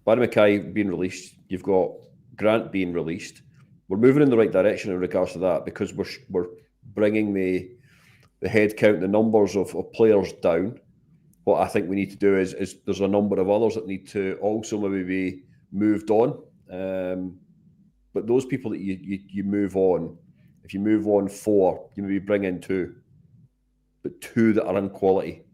Barry Mackay being released. You've got Grant being released. We're moving in the right direction in regards to that, because we're bringing the head count, the numbers of players down. What I think we need to do is there's a number of others that need to also maybe be moved on. But those people that you move on, if you move on 4, you maybe bring in 2, but 2 that are in quality.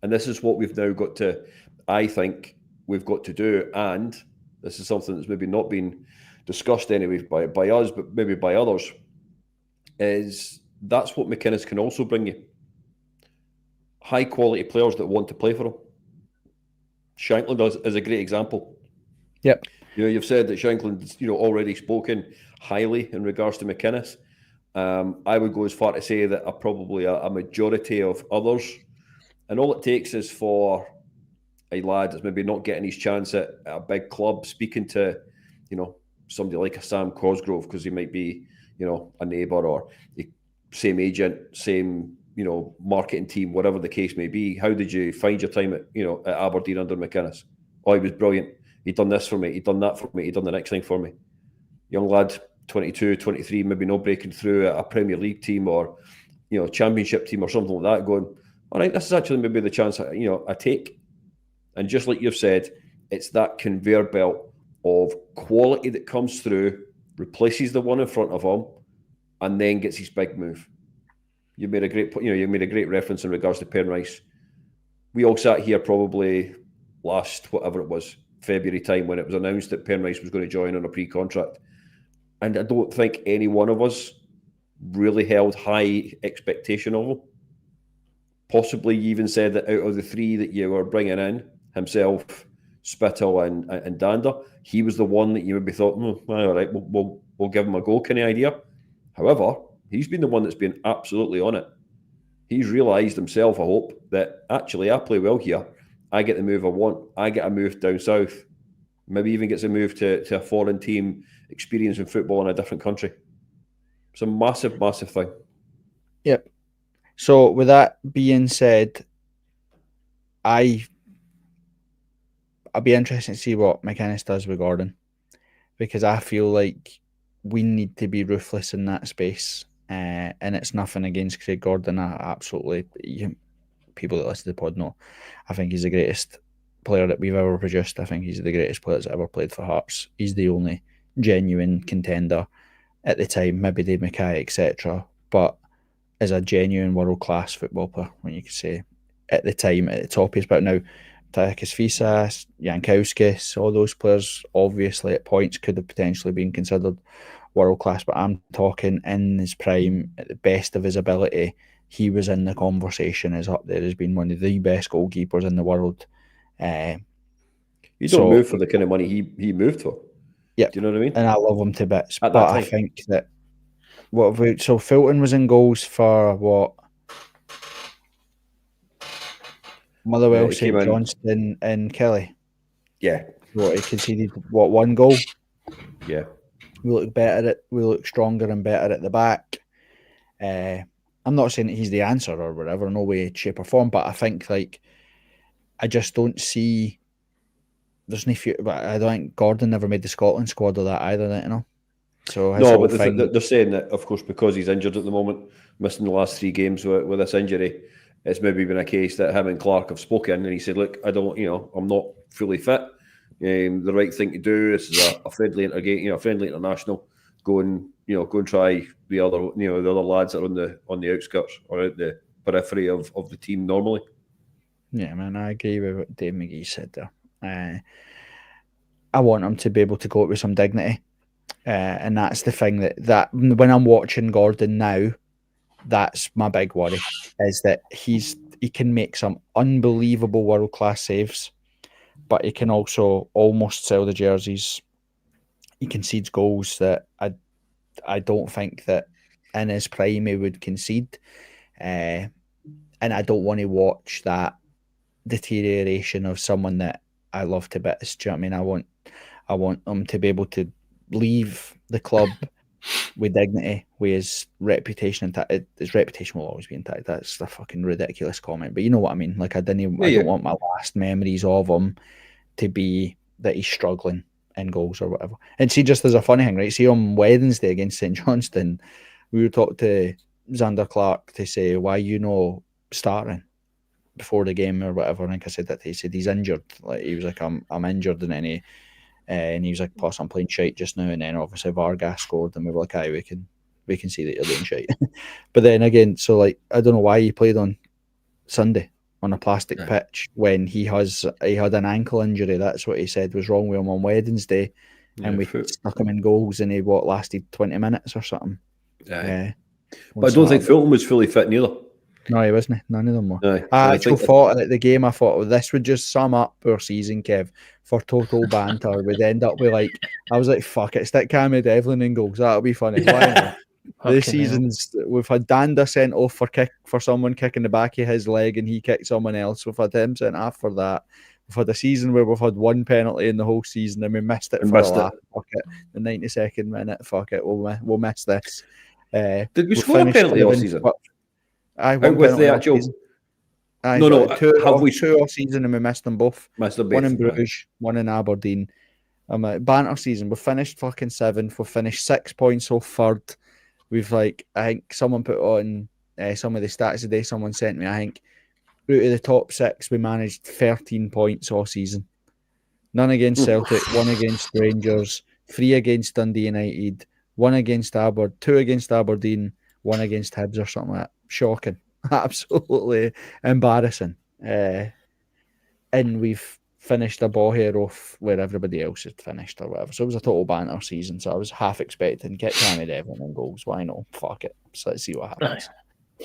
And this is what we've now got to, I think we've got to do. And this is something that's maybe not been discussed anyway by us, but maybe by others, is that's what McInnes can also bring you. High quality players that want to play for him. Shankland is a great example. Yep. You've said that Shankland's already spoken highly in regards to McInnes. I would go as far to say that probably a majority of others, and all it takes is for a lad that's maybe not getting his chance at a big club, speaking to, somebody like a Sam Cosgrove, because he might be, a neighbour or same agent, same, marketing team, whatever the case may be. How did you find your time at Aberdeen under McInnes? Oh, he was brilliant. He'd done this for me. He'd done that for me. He'd done the next thing for me. Young lad, 22, 23, maybe not breaking through a Premier League team or, Championship team or something like that, going, all right, this is actually maybe the chance, I take. And just like you've said, it's that conveyor belt of quality that comes through, replaces the one in front of him, and then gets his big move. You made a great reference in regards to Penrice. We all sat here probably last, whatever it was, February time, when it was announced that Penrice was going to join on a pre-contract. And I don't think any one of us really held high expectation of him. Possibly you even said that out of the three that you were bringing in, himself, Spittle and Dander, he was the one that you maybe thought, all right, we'll give him a go kind of idea. However, he's been the one that's been absolutely on it. He's realised himself, I hope, that actually I play well here. I get the move I want. I get a move down south. Maybe even gets a move to a foreign team, experiencing football in a different country. It's a massive, massive thing. Yep. So with that being said, I'll be interested to see what McInnes does with Gordon, because I feel like we need to be ruthless in that space. And it's nothing against Craig Gordon. People that listen to the pod know, I think he's the greatest player that we've ever produced. I think he's the greatest player that's ever played for Hearts. He's the only genuine contender at the time, maybe Dave Mackay, etc. But as a genuine world-class football player, when you could say at the time, at the top he's about now, Takis Fisas, Jankowskis, all those players obviously at points could have potentially been considered world-class, but I'm talking in his prime, at the best of his ability, he was in the conversation as up there as being one of the best goalkeepers in the world. You don't move for the kind of money he moved for. Yeah. Do you know what I mean? And I love him to bits. At but that time. I think that so Fulton was in goals for what? Motherwell, St Johnstone and Kelly. Yeah. What, he conceded one goal? Yeah. We look stronger and better at the back. I'm not saying that he's the answer or whatever, no way, shape or form, but I think I just don't see there's no future. But I don't think Gordon never made the Scotland squad or that either, So no, but they're saying that, of course, because he's injured at the moment, missing the last 3 games with this injury, it's maybe been a case that him and Clark have spoken, and he said, "Look, I don't, I'm not fully fit. The right thing to do. This is a friendly friendly international. Go and try the other, the other lads that are on the outskirts or out the periphery of the team normally." Yeah, man, I agree with what Dave McGee said there. I want him to be able to go out with some dignity, and that's the thing that when I'm watching Gordon now, that's my big worry, is that he can make some unbelievable world-class saves, but he can also almost sell the jerseys. He concedes goals that I don't think that in his prime he would concede, and I don't want to watch that deterioration of someone that I love to bits. Do you know what I mean? I want him to be able to leave the club with dignity, with his reputation intact. His reputation will always be intact. That's a fucking ridiculous comment, but you know what I mean. Like I don't want my last memories of him to be that he's struggling in goals or whatever. And see, just as a funny thing, right? See, on Wednesday against St Johnstone, we would talk to Xander Clark to say why starting before the game or whatever. And like I said that he said he's injured. Like he was like, I'm injured, and he was like, plus I'm playing shite just now. And then obviously Vargas scored, and we were like, aye, we can see that you're doing shite. But then again, so like I don't know why he played on Sunday. on a plastic pitch when he had an ankle injury. That's what he said was wrong with him on Wednesday, and we stuck him in goals, and he lasted 20 minutes or something. Yeah, but I don't think Fulton was fully fit neither. No, he wasn't. None of them were. I actually thought at the game, I thought, well, this would just sum up our season, Kev, for total banter. We'd end up with I was like, fuck it, stick Cammy Devlin in goals. That'll be funny. Why not? This season's, we've had Danda sent off for someone kicking the back of his leg and he kicked someone else. We've had him sent off for that. We've had a season where we've had one penalty in the whole season and we missed it for the last. Fuck it. The 92nd minute. Fuck it. We'll miss this. Did we score a penalty all season? With the actual. Have we two all season and we missed them both? One in Bruges, one in Aberdeen. Banter season. We've finished fucking 7th. We've finished 6 points off third. We've I think someone put on some of the stats today. Someone sent me. I think out of the top 6, we managed 13 points all season. None against Celtic, 1 against Rangers, 3 against Dundee United, 1 against Aberdeen, 2 against Aberdeen, 1 against Hibs or something like that. Shocking. Absolutely embarrassing. And we've finished a ball here off where everybody else had finished or whatever. So it was a total banter season. So I was half expecting get Cammy Devlin in goals. Why not? Fuck it. So let's see what happens.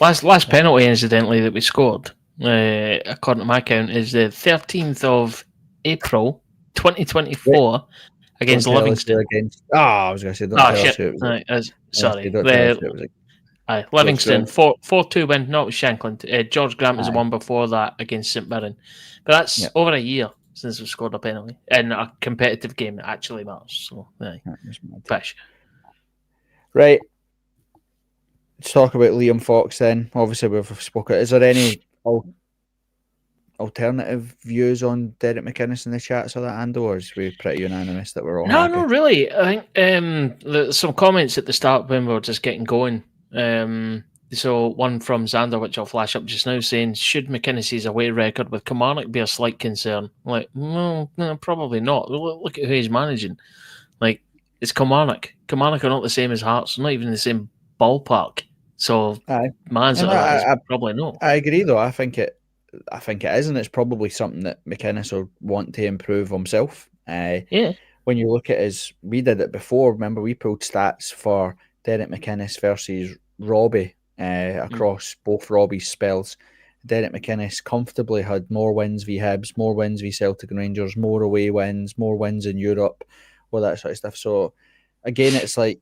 Last penalty, incidentally, that we scored, according to my count, is the 13th of April, 2024, against Livingston. I was going to say, don't tell us who it was. Sorry. Livingston, 4-2 win. No, it was Shankland. George Grant was the one before that against St Mirren. But that's over a year since we scored a penalty in a competitive game that actually matters. So, fish. Right. Let's talk about Liam Fox then. Obviously, we've spoken. Is there any alternative views on Derek McInnes in the chats or that, and or is we pretty unanimous that we're all happy? No, really. I think there's some comments at the start when we were just getting going. So one from Xander, which I'll flash up just now, saying, should McInnes' away record with Kilmarnock be a slight concern? Like, no, probably not. Look at who he's managing. Like, it's Kilmarnock. Kilmarnock are not the same as Hearts, not even the same ballpark. So, probably not. I agree, though. I think it is, and it's probably something that McInnes will want to improve himself. When you look at we did it before. Remember, we pulled stats for Derek McInnes versus Robbie across both Robbie's spells. Derek McInnes comfortably had more wins v Hibs, more wins v Celtic and Rangers, more away wins, more wins in Europe, all that sort of stuff. So again, it's like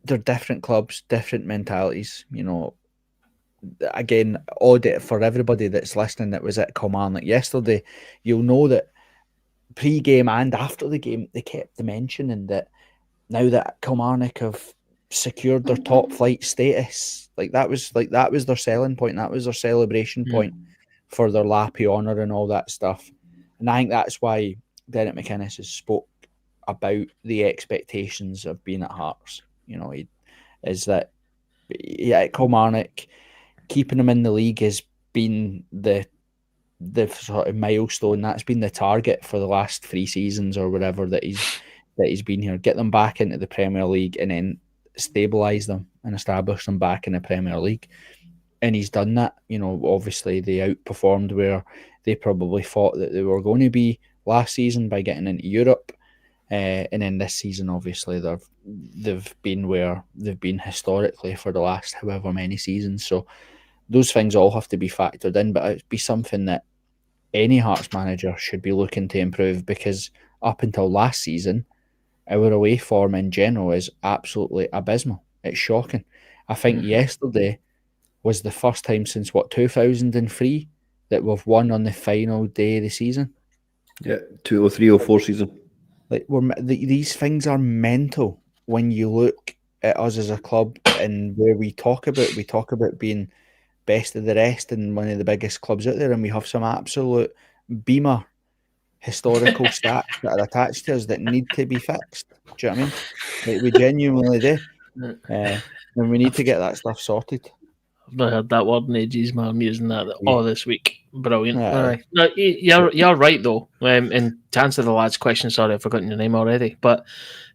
they're different clubs, different mentalities. You know, again, audit for everybody that's listening that was at Kilmarnock yesterday. You'll know that pre-game and after the game, they kept mentioning that now that Kilmarnock have secured their top flight status, that was their selling point. That was their celebration point for their lappy honour and all that stuff. And I think that's why Derek McInnes has spoke about the expectations of being at Hearts. You know, at Kilmarnock, keeping them in the league has been the sort of milestone. That's been the target for the last 3 seasons or whatever that he's been here. Get them back into the Premier League and then stabilise them and establish them back in the Premier League. And he's done that. You know, obviously they outperformed where they probably thought that they were going to be last season by getting into Europe. And then this season, obviously, they've been where they've been historically for the last however many seasons. So those things all have to be factored in, but it'd be something that any Hearts manager should be looking to improve, because up until last season, our away form in general is absolutely abysmal. It's shocking. I think yesterday was the first time since 2003 that we've won on the final day of the season. Yeah, 2003-04 season. Like these things are mental when you look at us as a club, and where we talk about being best of the rest and one of the biggest clubs out there, and we have some absolute beamer historical stats that are attached to us that need to be fixed. Do you know what I mean? Like, we genuinely do. And we need to get that stuff sorted. I've not heard that word in ages, man. I'm using that all this week. Brilliant. No, you're right, though. And to answer the lad's question, sorry, I've forgotten your name already. But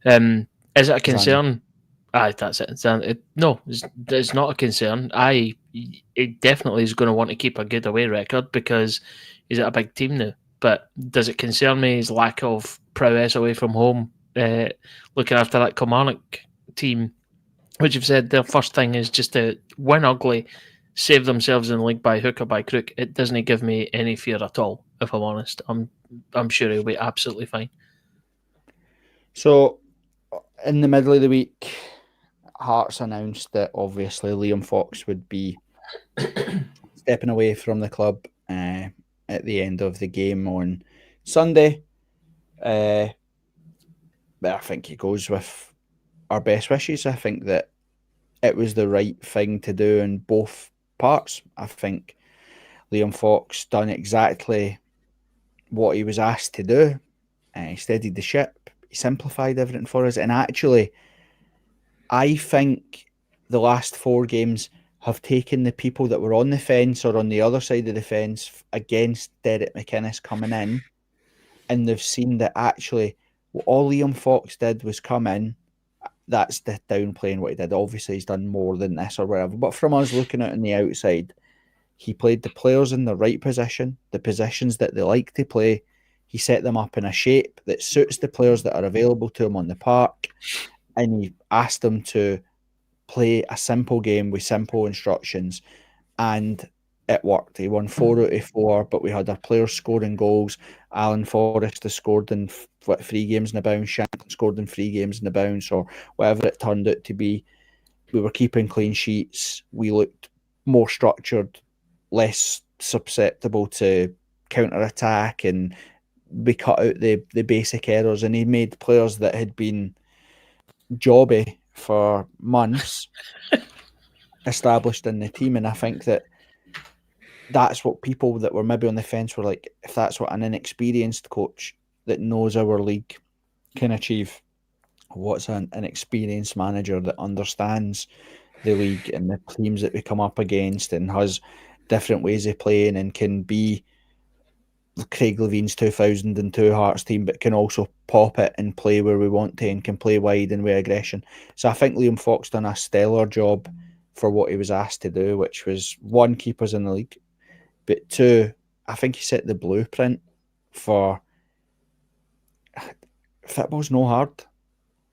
is it a concern? Aye, that's it. It's not a concern. It definitely is going to want to keep a good away record because he's at a big team now. But does it concern me his lack of prowess away from home, looking after that Kilmarnock team, which you've said their first thing is just to win ugly, save themselves in the league by hook or by crook? It doesn't give me any fear at all, if I'm honest. I'm sure he'll be absolutely fine. So, in the middle of the week, Hearts announced that obviously Liam Fox would be stepping away from the club at the end of the game on Sunday. But I think he goes with our best wishes. I think that it was the right thing to do in both parts. I think Liam Fox done exactly what he was asked to do. He steadied the ship. He simplified everything for us. And actually, I think the last 4 games have taken the people that were on the fence or on the other side of the fence against Derek McInnes coming in, and they've seen that actually all Liam Fox did was come in. That's the downplaying what he did. Obviously, he's done more than this or whatever. But from us looking at it on the outside, he played the players in the right position, the positions that they like to play. He set them up in a shape that suits the players that are available to him on the park. And he asked them to play a simple game with simple instructions. And it worked. He won 4 out of 4, but we had our players scoring goals. Alan Forrest has scored in 3 games in a bounce. Shanklin scored in 3 games in a bounce, or whatever it turned out to be. We were keeping clean sheets. We looked more structured, less susceptible to counter-attack, and we cut out the basic errors. And he made players that had been jobby for months established in the team. And I think that's what people that were maybe on the fence were like, if that's what an inexperienced coach that knows our league can achieve, what's an experienced manager that understands the league and the teams that we come up against and has different ways of playing and can be Craig Levine's 2002 Hearts team, but can also pop it and play where we want to and can play wide and with aggression. So I think Liam Fox done a stellar job for what he was asked to do, which was 1, keep us in the league, but 2, I think he set the blueprint for football's no hard.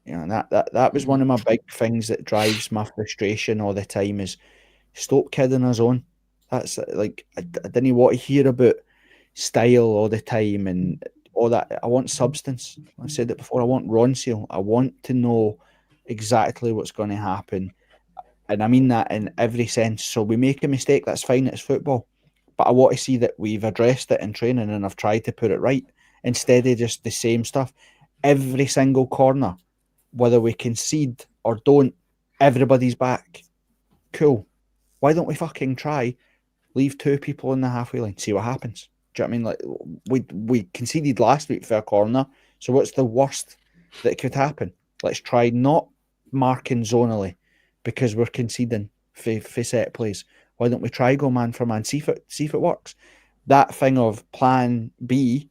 You know, that was one of my big things that drives my frustration all the time is stop kidding us on. That's like I didn't want to hear about style all the time and all that. I want substance. I said it before. I want Ron Seal. I want to know exactly what's going to happen, and I mean that in every sense. So we make a mistake, that's fine. It's football, but I want to see that we've addressed it in training and I've tried to put it right instead of just the same stuff every single corner. Whether we concede or don't, everybody's back. Cool. Why don't we fucking try? Leave 2 people in the halfway line. See what happens. Do you know what I mean? Like we conceded last week for a corner. So what's the worst that could happen? Let's try not marking zonally because we're conceding for set plays. Why don't we try go man for man? See if it works. That thing of plan B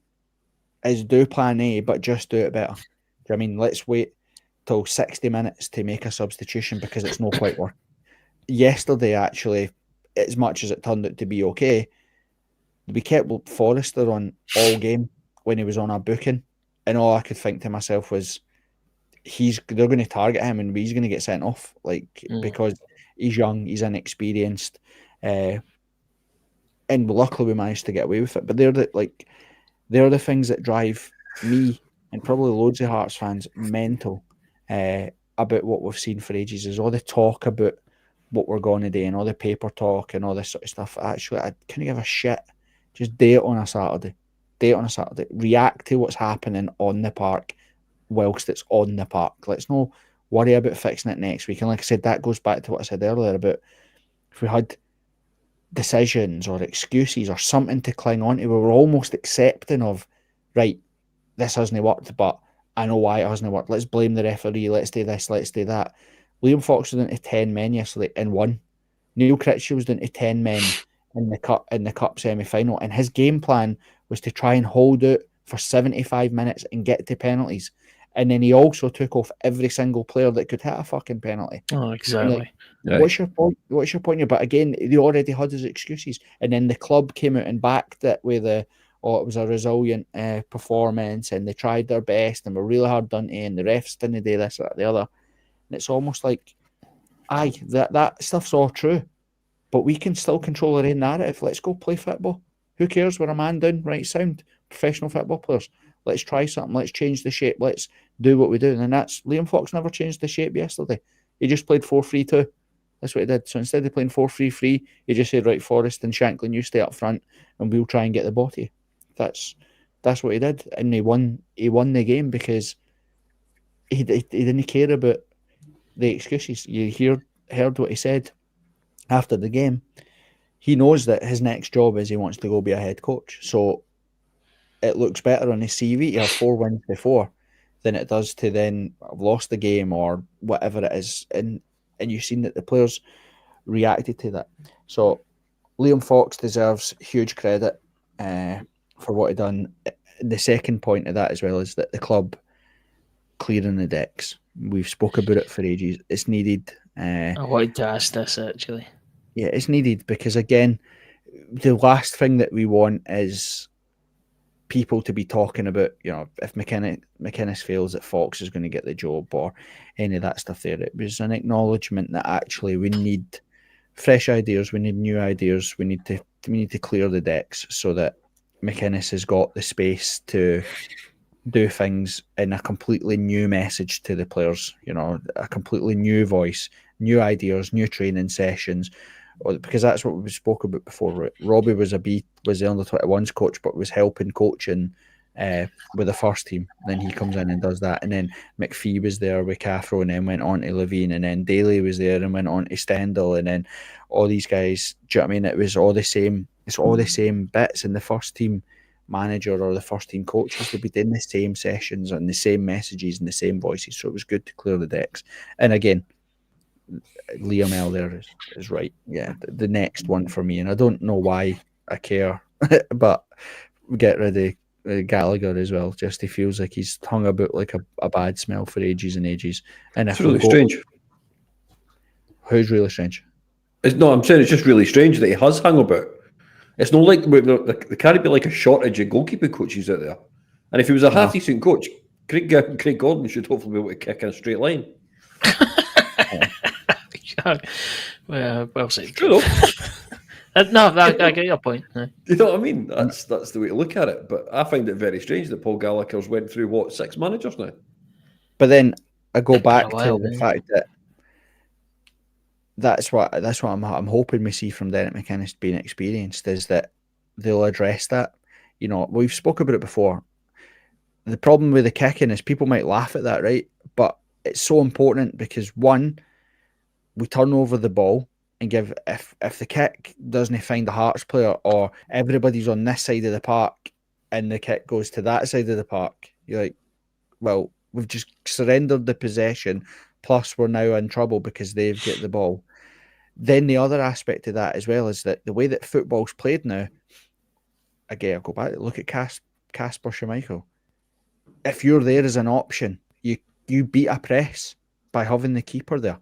is do plan A, but just do it better. Do you know what I mean? Let's wait till 60 minutes to make a substitution because it's not quite working. Yesterday, actually, as much as it turned out to be okay, we kept Forrester on all game when he was on our booking, and all I could think to myself was, they're going to target him and he's going to get sent off, because he's young, he's inexperienced, and luckily we managed to get away with it. But they're the things that drive me and probably loads of Hearts fans mental about what we've seen for ages. Is all the talk about what we're going to do and all the paper talk and all this sort of stuff. Actually, I couldn't give a shit. Just do it on a Saturday. React to what's happening on the park whilst it's on the park. Let's not worry about fixing it next week. And like I said, that goes back to what I said earlier about if we had decisions or excuses or something to cling on to, we were almost accepting of, right, this hasn't worked, but I know why it hasn't worked. Let's blame the referee. Let's do this. Let's do that. Liam Fox was down to 10 men yesterday and won. Neil Critchley was down to 10 men in the cup semi-final, and his game plan was to try and hold out for 75 minutes and get to penalties. And then he also took off every single player that could hit a fucking penalty. Oh, exactly. What's your point? What's your point here? But again, they already had his excuses, and then the club came out and backed it with it was a resilient performance, and they tried their best and were really hard done to, and the refs didn't do this, that, the other. And it's almost like, that stuff's all true, but we can still control our own narrative. Let's go play football. Who cares? We're a man down, right? Sound. Professional football players. Let's try something. Let's change the shape. Let's do what we do. And that's Liam Fox never changed the shape yesterday. He just played 4-3-2. That's what he did. So instead of playing 4-3-3, he just said, right, Forrest and Shanklin, you stay up front and we'll try and get the body. That's what he did. And he won the game because he didn't care about the excuses. You heard what he said after the game. He knows that his next job is he wants to go be a head coach. So it looks better on his CV to have 4 wins before than it does to then have lost the game or whatever it is. And you've seen that the players reacted to that. So Liam Fox deserves huge credit for what he done. The second point of that as well is that the club clearing the decks. We've spoke about it for ages. It's needed. I wanted to ask this actually. Yeah, it's needed because again, the last thing that we want is people to be talking about, if McInnes fails, that Fox is going to get the job or any of that stuff there. It was an acknowledgement that actually we need fresh ideas, we need new ideas, we need to clear the decks so that McInnes has got the space to do things in a completely new message to the players, a completely new voice, new ideas, new training sessions. Because that's what we spoke about before. Right? Robbie was the under-21s coach, but was helping coaching with the first team. Then he comes in and does that. And then McPhee was there with Cathro and then went on to Levine. And then Daly was there and went on to Stendhal. And then all these guys, do you know what I mean? It was all the same. It's all the same bits. And the first team manager or the first team coaches to be doing the same sessions and the same messages and the same voices. So it was good to clear the decks. And again, Liam L there is right. Yeah, the next one for me, and I don't know why I care, but get rid of Gallagher as well. Just he feels like he's hung about like a bad smell for ages and ages. And it's really strange. Who's really strange? I'm saying it's just really strange that he has hung about. It's not like there can't be like a shortage of goalkeeping coaches out there. And if he was a half decent coach, Craig Gordon should hopefully be able to kick in a straight line. Well said. True No, I get your point. No. You know what I mean? That's the way to look at it. But I find it very strange that Paul Gallagher's went through 6 managers now. But then I go back to the fact that that's what I'm hoping we see from Derek McInnes being experienced is that they'll address that. We've spoken about it before. The problem with the kicking is people might laugh at that, right? But it's so important because one, we turn over the ball and give if the kick doesn't find the Hearts player or everybody's on this side of the park and the kick goes to that side of the park, you're like, well, we've just surrendered the possession, plus we're now in trouble because they've got the ball. Then the other aspect of that as well is that the way that football's played now, again, I'll go back, look at Kasper Schmeichel. If you're there as an option, you beat a press by having the keeper there.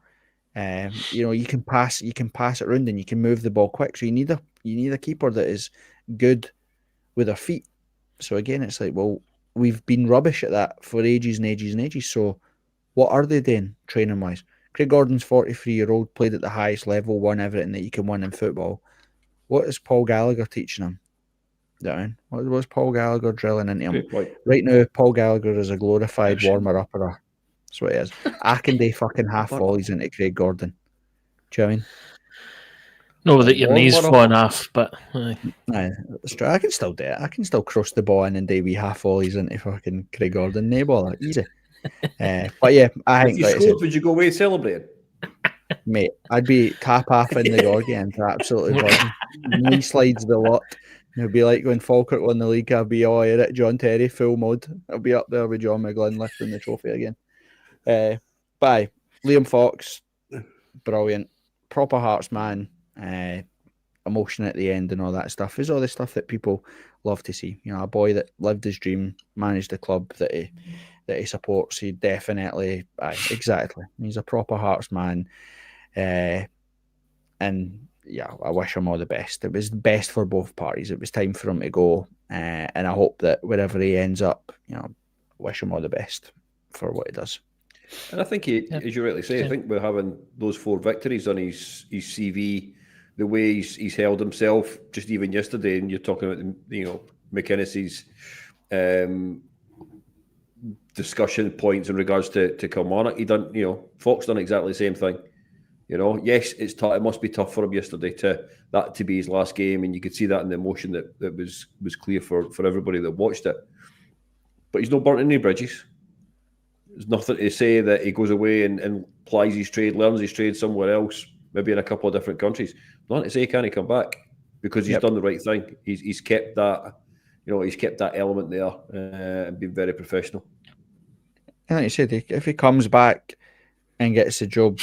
You can pass it around and you can move the ball quick. So you need a keeper that is good with their feet. So again, it's like, well, we've been rubbish at that for ages and ages and ages. So what are they doing training wise? Craig Gordon's 43-year-old, played at the highest level, won everything that you can win in football. What is Paul Gallagher teaching him? What was Paul Gallagher drilling into him? Right now, Paul Gallagher is a glorified warmer-upper. That's what it is. I can do fucking half volleys into Craig Gordon. Do you know what I mean? No, that your knees falling off, but that's true. I can still do it. I can still cross the ball in and do wee half volleys into fucking Craig Gordon. No ball, easy. But yeah, I think. If you scored, would you go away celebrating? Mate, I'd be tap half in the Gorgie and absolutely buzzing. Knee slides the lot. It'd be like when Falkirk won the league. I'd be all at John Terry full mode. I'll be up there with John McGlynn lifting the trophy again. Bye. Liam Fox, brilliant, proper Hearts man, emotion at the end and all that stuff is all the stuff that people love to see. A boy that lived his dream, managed a club that he that he supports. He definitely, exactly. He's a proper Hearts man, and yeah, I wish him all the best. It was best for both parties. It was time for him to go, and I hope that wherever he ends up, wish him all the best for what he does. And I think as you rightly say, I think we're having those 4 victories on his CV, the way he's held himself, just even yesterday, and you're talking about McInnes's discussion points in regards to Kilmarnock. He done, Fox done exactly the same thing. Yes, it's tough. It must be tough for him yesterday to be his last game, and you could see that in the emotion that was clear for everybody that watched it. But he's not burnt any bridges. There's nothing to say that he goes away and plies his trade, learns his trade somewhere else, maybe in a couple of different countries. Nothing to say can he come back because he's done the right thing. He's kept that, he's kept that element there and been very professional. And like you said, if he comes back and gets the job,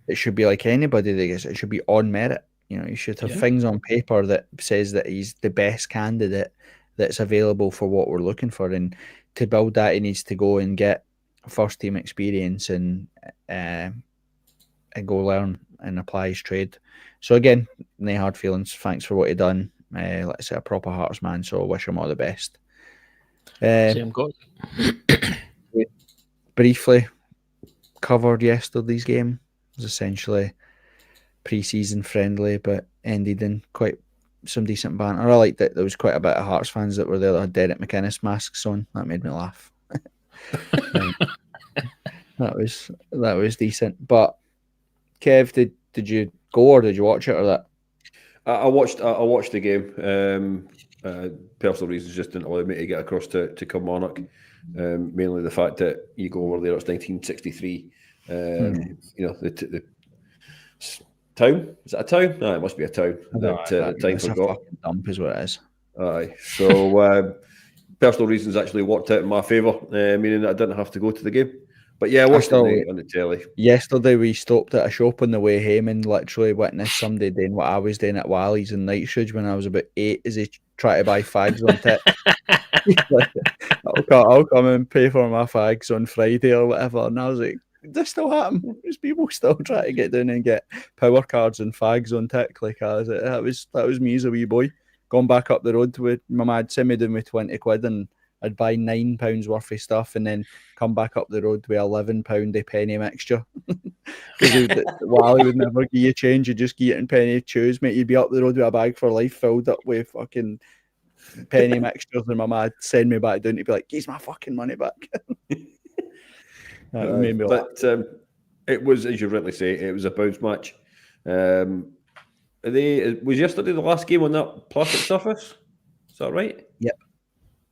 it should be like anybody that gets it. It should be on merit. You should have things on paper that says that he's the best candidate that's available for what we're looking for. And to build that, he needs to go and get first team experience and go learn and apply his trade. So again, no hard feelings. Thanks for what he done. Like I say, a proper Hearts man. So I wish him all the best. Same God. Briefly covered yesterday's game. It was essentially pre-season friendly, but ended in quite some decent banter. I liked that there was quite a bit of Hearts fans that were there that had Derek McInnes masks on. That made me laugh. That was decent. But Kev, did you go or did you watch it or that? I watched the game. Personal reasons just didn't allow me to get across to Kilmarnock. Mainly the fact that you go over there, it's 1963. The town, is that a town? No, it must be a town. That time it's forgot. A fucking dump is what it is. Aye. So personal reasons actually worked out in my favour, meaning that I didn't have to go to the game. But yeah, I watched it on the telly. Yesterday we stopped at a shop on the way home and literally witnessed somebody doing what I was doing at Wally's in Knightsbridge when I was about 8 as he tried to buy fags on tip. I'll come and pay for my fags on Friday or whatever. And I was like, this still happen? There's people still trying to get down and get power cards and fags on tick. Like I was like, that was me as a wee boy. Gone back up the road with my mad sent me down with 20 quid and I'd buy £9 worth of stuff and then come back up the road with £11 a penny mixture. Because Wally would never give you change, you'd just give it in penny chews, mate. You'd be up the road with a bag for life filled up with fucking penny mixtures, and my mad send me back down to be like, "Give my fucking money back." That made me laugh. But it was, as you rightly say, it was a bounce match. Was yesterday the last game on that plastic surface? Is that right? Yep.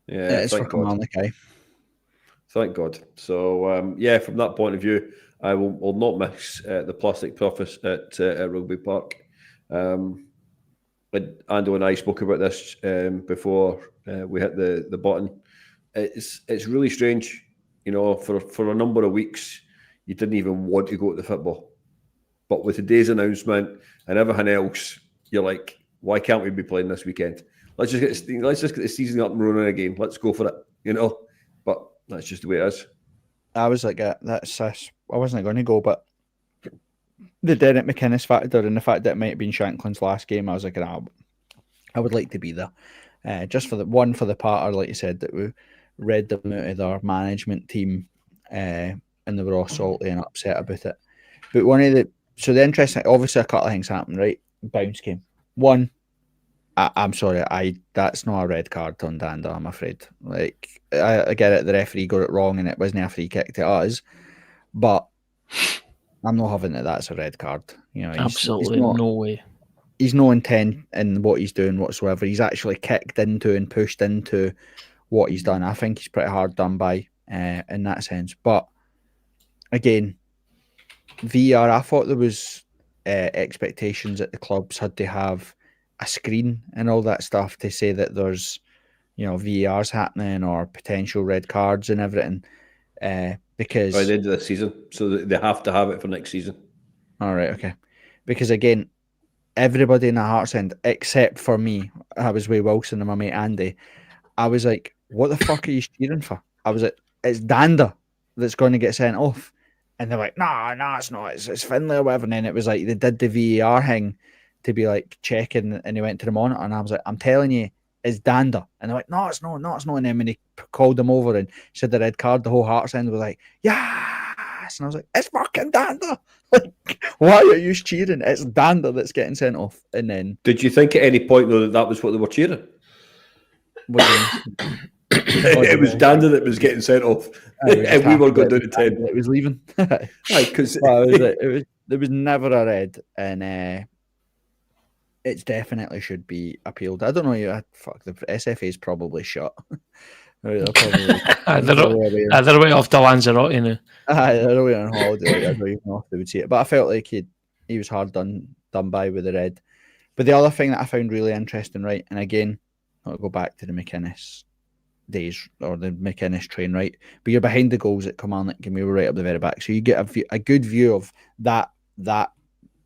Yeah, it's for Kilmarnock. Thank God. So from that point of view, I will not miss the plastic surface at Rugby Park. Ando and I spoke about this before we hit the button. It's really strange, for a number of weeks you didn't even want to go to the football, but with today's announcement and everything else, you're like, why can't we be playing this weekend? Let's just get the season up and running again. Let's go for it, But that's just the way it is. I was like, I wasn't going to go, but the Derek McInnes factor and the fact that it might have been Shanklin's last game, I was like, I would like to be there. Just for the part, like you said, that we read them out of their management team and they were all salty and upset about it. But the interesting, obviously a couple of things happened, right? Bounce game. One, I'm sorry, that's not a red card on Danda, I'm afraid. Like, I get it, the referee got it wrong and it wasn't a free kick to us, but I'm not having it. That's a red card. Absolutely no way. He's no intent in what he's doing whatsoever. He's actually kicked into and pushed into what he's done. I think he's pretty hard done by in that sense. But again, VAR, I thought there was expectations that the clubs had to have a screen and all that stuff to say that there's, VAR's happening or potential red cards and everything. Because by the end of the season, so they have to have it for next season. All right, okay. Because again, everybody in the Hearts end, except for me, I was with Wilson and my mate Andy. I was like, "What the fuck are you cheering for?" I was like, it's Dander that's going to get sent off. And they're like, no, it's not. It's Finlay or whatever. And then it was like they did the VAR thing to be like checking, and he went to the monitor, and I was like, I'm telling you, it's Dander. And they're like, no, it's not. And then when he called them over and said the red card, the whole Hearts end was like, yes. And I was like, it's fucking Dander. Like, why are you cheering? It's Dander that's getting sent off. And then, did you think at any point though that was what they were cheering? What do you mean? It was Dander that was getting sent off, and we were going down to 10. It was leaving. Because there was never a red, and it definitely should be appealed. I don't know. Fuck, the SFA's probably shut. They're way off to Lanzarote now. They're away on holiday. I don't even know if they would see it, but I felt like he was hard done by with the red. But the other thing that I found really interesting, right, and again, I'll go back to the McInnes days or the McInnes train, right? But you're behind the goals at Kilmarnock and we were right up the very back, so you get a good view of that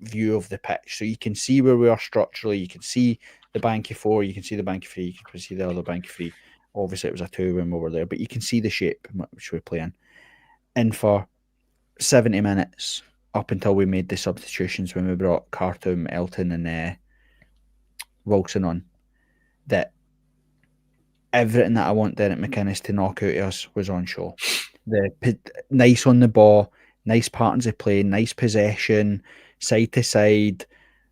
view of the pitch, so you can see where we are structurally. You can see the bank of 4, you can see the bank of 3, you can see the other bank of 3. Obviously it was a 2 when we were there, but you can see the shape which we play in. And for 70 minutes up until we made the substitutions when we brought Khartoum, Elton and Wilson on, that everything that I want Derek McInnes to knock out of us was on show. Nice on the ball, nice patterns of play, nice possession, side to side,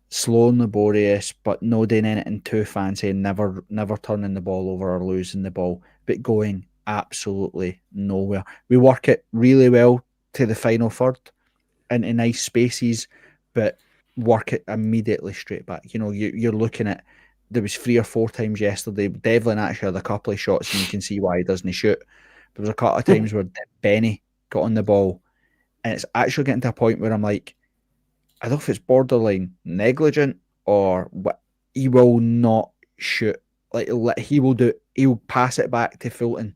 slow and laborious, but no doing anything too fancy, never turning the ball over or losing the ball, but going absolutely nowhere. We work it really well to the final third into nice spaces, but work it immediately straight back. You know, you're looking at, there was 3 or 4 times yesterday. Devlin actually had a couple of shots, and you can see why he doesn't shoot. There was a couple of times where Benny got on the ball, and it's actually getting to a point where I'm like, I don't know if it's borderline negligent or what. He will not shoot. Like he'll pass it back to Fulton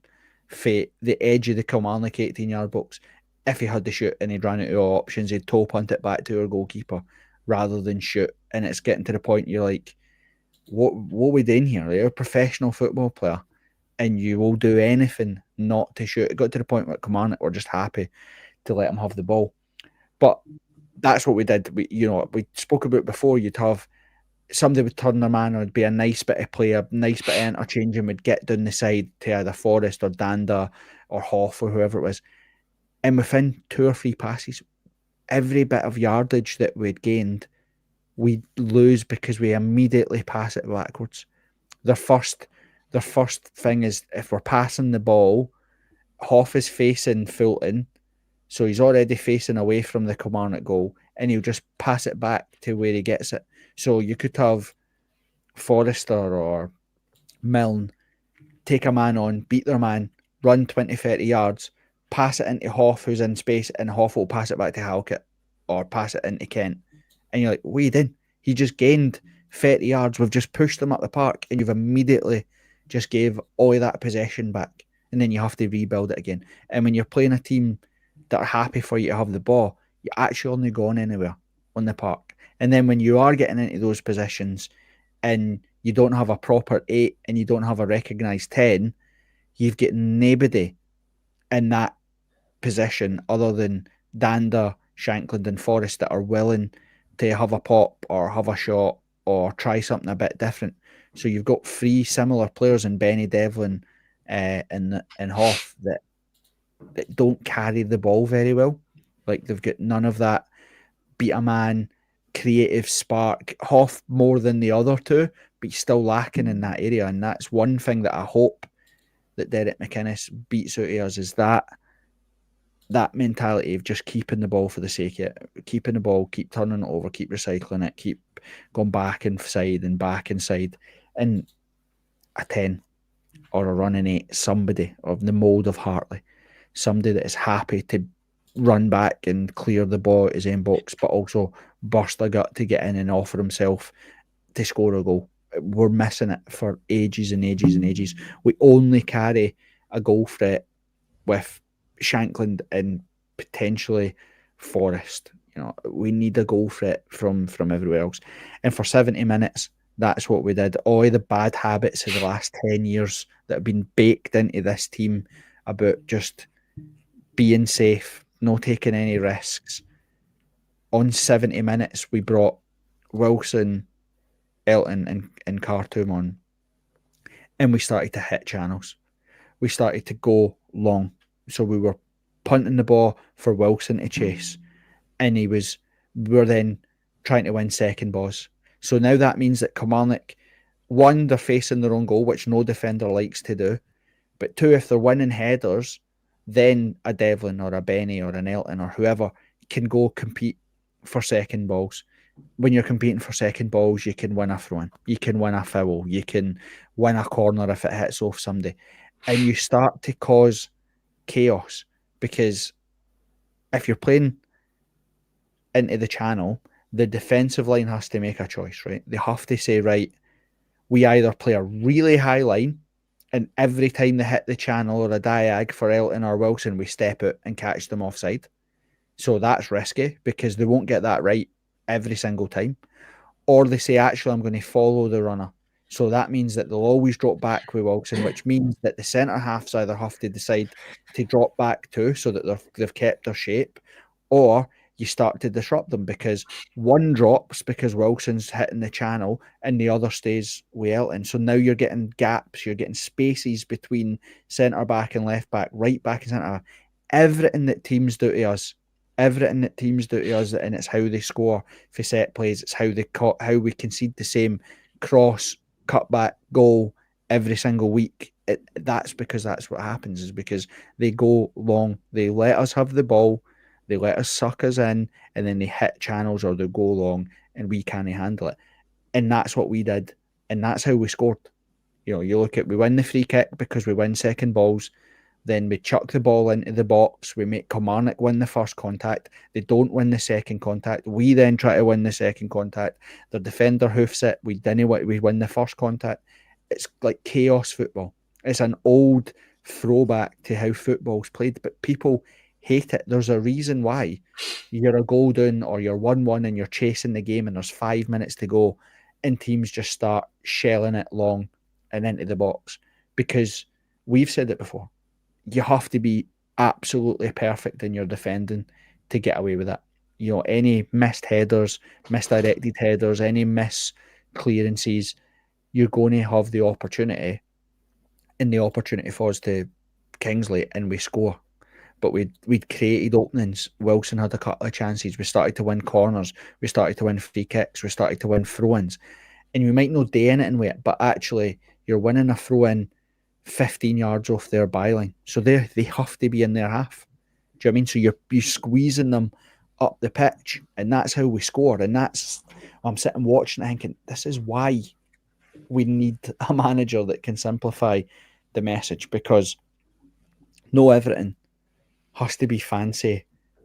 for the edge of the Kilmarnock 18-yard box. If he had to shoot and he'd ran out of options, he'd toe punt it back to our goalkeeper rather than shoot. And it's getting to the point you're like, what are we doing here? You're a professional football player and you will do anything not to shoot. It got to the point where Kilmarnock were just happy to let him have the ball. But that's what we did. We spoke about before, you'd have somebody would turn their man, or it'd be a nice bit of play, a nice bit of interchange, and would get down the side to either Forrest or Danda or Hoff or whoever it was. And within 2 or 3 passes, every bit of yardage that we'd gained, we lose because we immediately pass it backwards. Their first thing is, if we're passing the ball, Hoff is facing Fulton, so he's already facing away from the Kilmarnock goal, and he'll just pass it back to where he gets it. So you could have Forrester or Milne take a man on, beat their man, run 20, 30 yards, pass it into Hoff, who's in space, and Hoff will pass it back to Halkett or pass it into Kent. And you're like, what are you doing? He just gained 30 yards. We've just pushed them up the park, and you've immediately just gave all of that possession back. And then you have to rebuild it again. And when you're playing a team that are happy for you to have the ball, you're actually only going anywhere on the park. And then when you are getting into those positions and you don't have a proper 8 and you don't have a recognised 10, you've got nobody in that position other than Danda, Shankland and Forrest that are willing to have a pop or have a shot or try something a bit different. So you've got 3 similar players in Benny, Devlin and Hoff that don't carry the ball very well. Like, they've got none of that beat a man creative spark. Hoff more than the other 2, but he's still lacking in that area. And that's one thing that I hope that Derek McInnes beats out of us, is that mentality of just keeping the ball for the sake of it, keeping the ball, keep turning it over, keep recycling it, keep going back inside and back inside. And a 10 or a running 8, somebody of the mould of Hartley, somebody that is happy to run back and clear the ball at his own box, but also burst a gut to get in and offer himself to score a goal. We're missing it for ages and ages and ages. We only carry a goal threat with Shankland and potentially Forrest. You know, we need a goal threat from everywhere else. And for 70 minutes, that's what we did. All the bad habits of the last 10 years that have been baked into this team about just being safe, no taking any risks. On 70 minutes, we brought Wilson, Elton, and Khartoum on, and we started to hit channels. We started to go long. So we were punting the ball for Wilson to chase, and we were then trying to win second balls. So now that means that Kilmarnock, one, they're facing their own goal, which no defender likes to do. But two, if they're winning headers, then a Devlin or a Benny or an Elton or whoever can go compete for second balls. When you're competing for second balls, you can win a throw-in, you can win a foul, you can win a corner if it hits off somebody. And you start to cause chaos, because if you're playing into the channel, the defensive line has to make a choice, right? They have to say, right, we either play a really high line, and every time they hit the channel or a diag for Elton or Wilson, we step out and catch them offside. So that's risky because they won't get that right every single time. Or they say, actually, I'm going to follow the runner. So that means that they'll always drop back with Wilson, which means that the centre halves either have to decide to drop back too, so that they've kept their shape, or you start to disrupt them because one drops because Wilson's hitting the channel and the other stays with Elton. So now you're getting gaps, you're getting spaces between centre back and left back, right back and centre back. Everything that teams do to us, and it's how they score for set plays. It's how how we concede the same cross, cutback, goal every single week. That's because that's what happens, is because they go long, they let us have the ball, they let us suck us in, and then they hit channels or they go long and we can't handle it. And that's what we did, and that's how we scored. You know, you look at, we win the free kick because we win second balls. Then we chuck the ball into the box. We make Kilmarnock win the first contact. They don't win the second contact. We then try to win the second contact. The defender hoofs it. We win the first contact. It's like chaos football. It's an old throwback to how football's played, but people hate it. There's a reason why you're a goal down or you're 1-1 and you're chasing the game and there's 5 minutes to go and teams just start shelling it long and into the box, because we've said it before. You have to be absolutely perfect in your defending to get away with that. You know, any missed headers, misdirected headers, any miss clearances, you're going to have the opportunity, and the opportunity falls to Kingsley and we score. But we'd created openings. Wilson had a couple of chances. We started to win corners. We started to win free kicks. We started to win throw-ins. And you might not do anything with it, but actually you're winning a throw-in 15 yards off their byline. So they have to be in their half. Do you know what I mean? So you're squeezing them up the pitch, and that's how we score. And I'm sitting watching and thinking, this is why we need a manager that can simplify the message, because no everything has to be fancy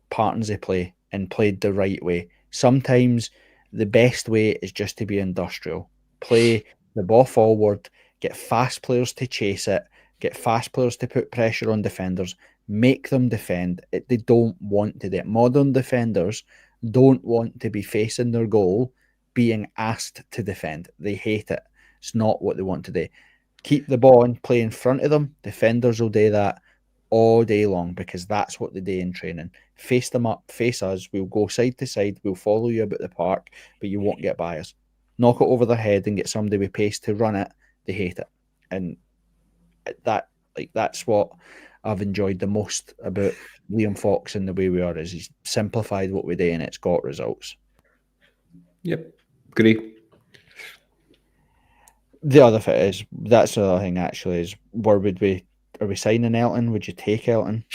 patterns of play and played the right way. Sometimes the best way is just to be industrial. Play the ball forward, get fast players to chase it, get fast players to put pressure on defenders, make them defend. They don't want to do it. Modern defenders don't want to be facing their goal being asked to defend. They hate it. It's not what they want to do. Keep the ball and play in front of them. Defenders will do that all day long because that's what they do in training. Face them up, face us. We'll go side to side. We'll follow you about the park, but you won't get by us. Knock it over their head and get somebody with pace to run it. They hate it. And that's what I've enjoyed the most about Liam Fox and the way we are, is he's simplified what we do and it's got results. Yep, agree. The other thing is, that's the other thing actually, is are we signing Elton? Would you take Elton?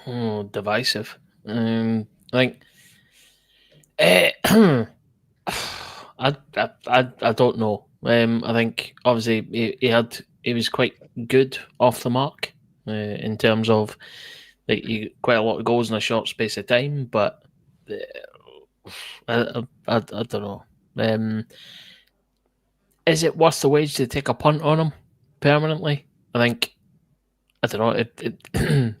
Oh, divisive. I think I don't know. I think obviously he was quite good off the mark in terms of quite a lot of goals in a short space of time, but I don't know. Is it worth the wage to take a punt on him permanently? I think, I don't know.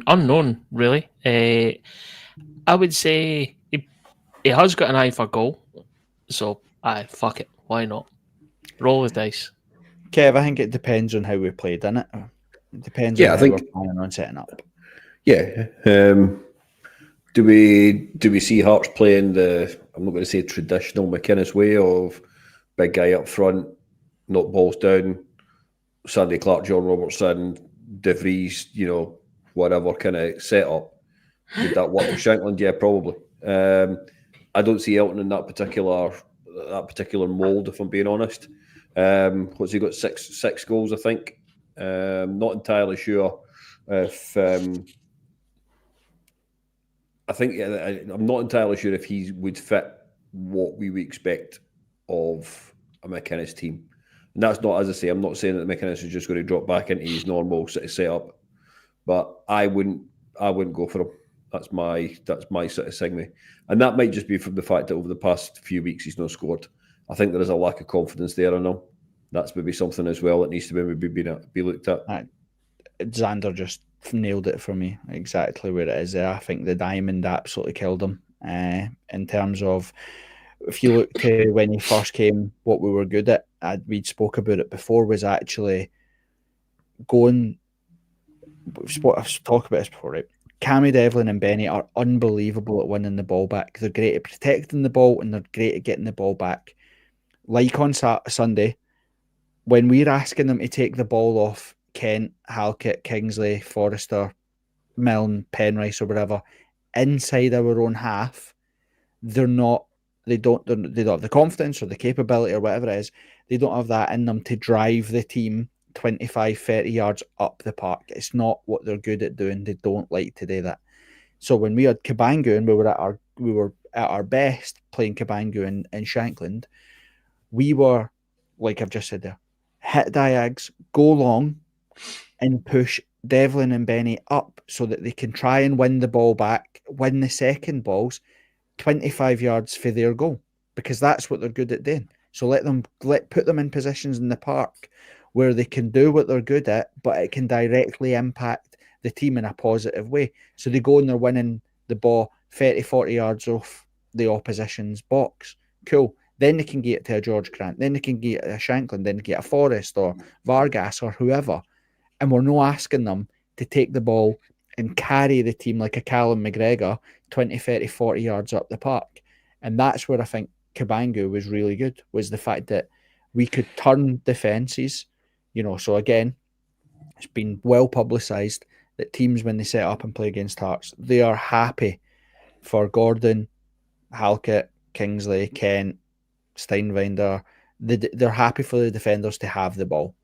Unknown, really. I would say he has got an eye for goal, so fuck it. Why not? Roll the dice. Kev, I think it depends on how we played in it. It depends on how we're planning on setting up. Yeah. Do we see Hearts playing the, I'm not going to say traditional McInnes way of big guy up front, knock balls down, Sandy Clark, John Robertson, De Vries, whatever kind of setup? Would that work for Shankland? Yeah, probably. I don't see Elton in that particular mould, if I'm being honest. What's he got? Six goals, I think. Not entirely sure if. I think I'm not entirely sure if he would fit what we would expect of a McInnes team. And that's not, as I say, I'm not saying that McInnes is just going to drop back into his normal sort of setup, but I wouldn't go for him. That's my sort of signal, and that might just be from the fact that over the past few weeks he's not scored. I think there is a lack of confidence there. I know that's maybe something as well that needs to be looked at. Xander just nailed it for me exactly where it is there. I think the diamond absolutely killed him. In terms of, if you look to when he first came, what we were good at, we'd spoke about it before, was actually going. I've talked about this before, right? Cammy, Devlin and Benny are unbelievable at winning the ball back. They're great at protecting the ball and they're great at getting the ball back. Like on Sunday, when we're asking them to take the ball off Kent, Halkett, Kingsley, Forrester, Milne, Penrice or whatever, inside our own half, they don't have the confidence or the capability or whatever it is. They don't have that in them to drive the team 25, 30 yards up the park. It's not what they're good at doing. They don't like to do that. So when we had Cabangu and we were at our best playing Cabangu and Shankland, we were, like I've just said there, hit diags, go long, and push Devlin and Benny up so that they can try and win the ball back, win the second balls 25 yards for their goal, because that's what they're good at doing. So put them in positions in the park where they can do what they're good at, but it can directly impact the team in a positive way. So they go and they're winning the ball 30, 40 yards off the opposition's box. Cool. Then they can get it to a George Grant. Then they can get a Shankland. Then they get a Forrest or Vargas or whoever. And we're not asking them to take the ball and carry the team like a Callum McGregor 20, 30, 40 yards up the park. And that's where I think Cabangu was really good, was the fact that we could turn defences. So again, it's been well publicised that teams, when they set up and play against Hearts, they are happy for Gordon, Halkett, Kingsley, Kent, Steinwinder. They're happy for the defenders to have the ball,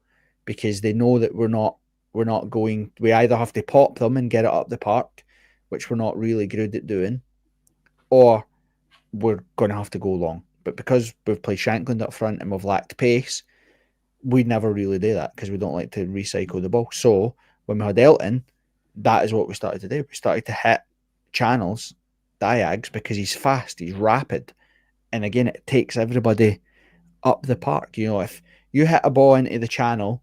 because they know that we're not going. We either have to pop them and get it up the park, which we're not really good at doing, or we're going to have to go long. But because we've played Shankland up front and we've lacked pace, we never really do that because we don't like to recycle the ball. So when we had Elton, that is what we started to do. We started to hit channels, diags, because he's fast, he's rapid. And again, it takes everybody up the park. If you hit a ball into the channel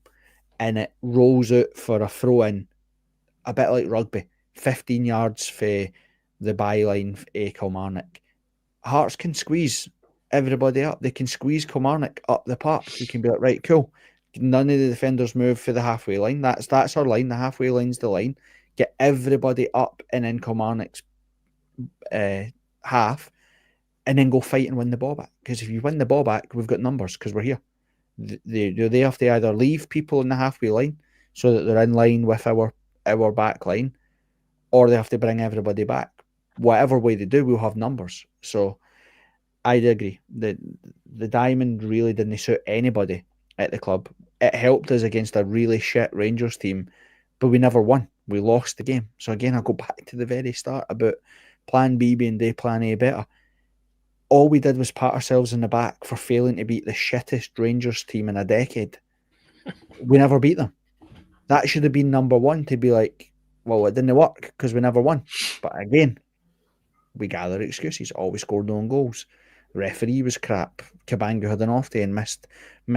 and it rolls out for a throw-in, a bit like rugby, 15 yards for the byline a Kilmarnock, Hearts can squeeze everybody up. They can squeeze Kilmarnock up the park. We can be like, right, cool. None of the defenders move for the halfway line. That's our line. The halfway line's the line. Get everybody up and in Kilmarnock's half, and then go fight and win the ball back. Because if you win the ball back, we've got numbers because we're here. They have to either leave people in the halfway line so that they're in line with our back line, or they have to bring everybody back. Whatever way they do, we'll have numbers. So I'd agree. The diamond really didn't suit anybody at the club. It helped us against a really shit Rangers team, but we never won. We lost the game. So again, I'll go back to the very start about plan B being day plan A better. All we did was pat ourselves in the back for failing to beat the shittest Rangers team in a decade. We never beat them. That should have been number one, to be like, well, it didn't work because we never won. But again, we gather excuses. Always scored no goals. The referee was crap. Cabangu had an off day and missed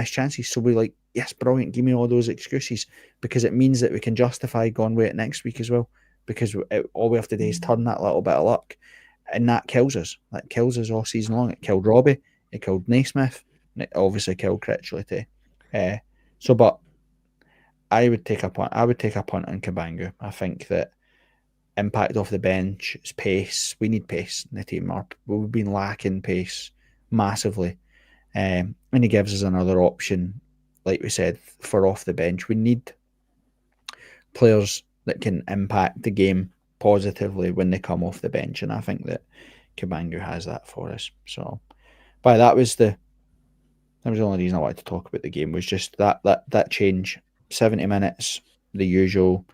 chances. So we're like, yes, brilliant. Give me all those excuses, because it means that we can justify going with it next week as well. Because all we have to do is turn that little bit of luck, and that kills us. That kills us all season long. It killed Robbie. It killed Naismith. And it obviously killed Critchley too. But I would take a punt. I would take a punt on Cabangu. I think that impact off the bench, it's pace. We need pace in the team. We've been lacking pace massively. And he gives us another option, like we said, for off the bench. We need players that can impact the game positively when they come off the bench, and I think that Cabangu has that for us. So, that was the only reason I wanted to talk about the game, was just that change. 70 minutes, the usual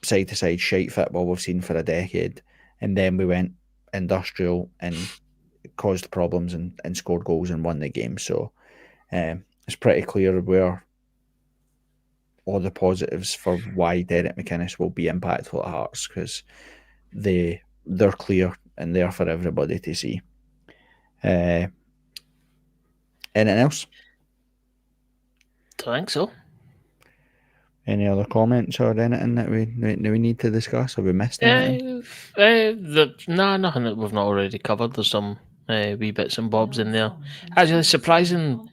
side to side shite football we've seen for a decade, and then we went industrial and caused problems and scored goals and won the game. So it's pretty clear where all the positives for why Derek McInnes will be impactful at Hearts, because they're clear and they're for everybody to see. Anything else? Don't think so. Any other comments or anything that we need to discuss? Have we missed anything? Nothing that we've not already covered. There's some wee bits and bobs in there. Actually, surprisingly,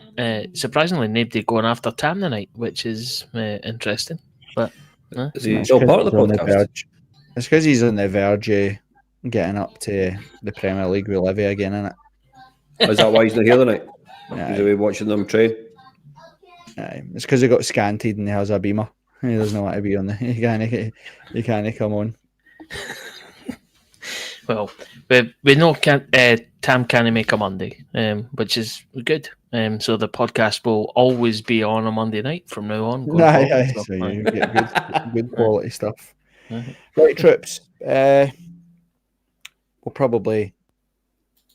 nobody going after Tam tonight, which is interesting. But is he still part of the podcast? It's because he's on the verge of getting up to the Premier League with Livy again, isn't it? Is that why he's not here tonight? He's away watching them train. It's because he got scanted and he has a beamer. He doesn't want to be on the. He can't come on. Well, we know Tam can't make a Monday, which is good. So the podcast will always be on a Monday night from now on. So you get good quality stuff. Right, troops. We'll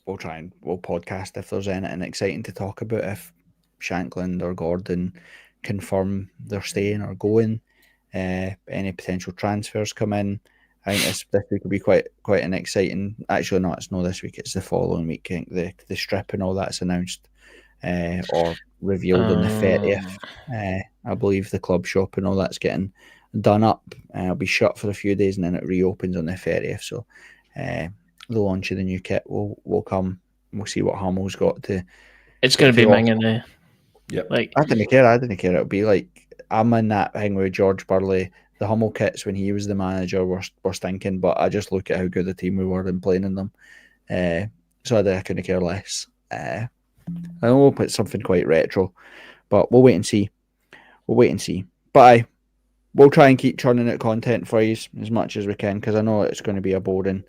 podcast if there's anything exciting to talk about. If Shankland or Gordon confirm they're staying or going, any potential transfers come in. I think this week will be quite an exciting. Actually, no, it's not this week. It's the following week. I think the strip and all that's announced or revealed on the 30th. I believe the club shop and all that's getting done up. It'll be shut for a few days and then it reopens on the 30th. So the launch of the new kit will come. We'll see what Hamill's got to. It's going to be minging there. Yeah, I didn't care. It'll be like, I'm in that thing with George Burley. The Hummel kits when he was the manager were stinking, but I just look at how good the team we were in playing in them. So I couldn't care less. I know we'll put something quite retro, but we'll wait and see. But we'll try and keep churning out content for you as much as we can, because I know it's going to be a boring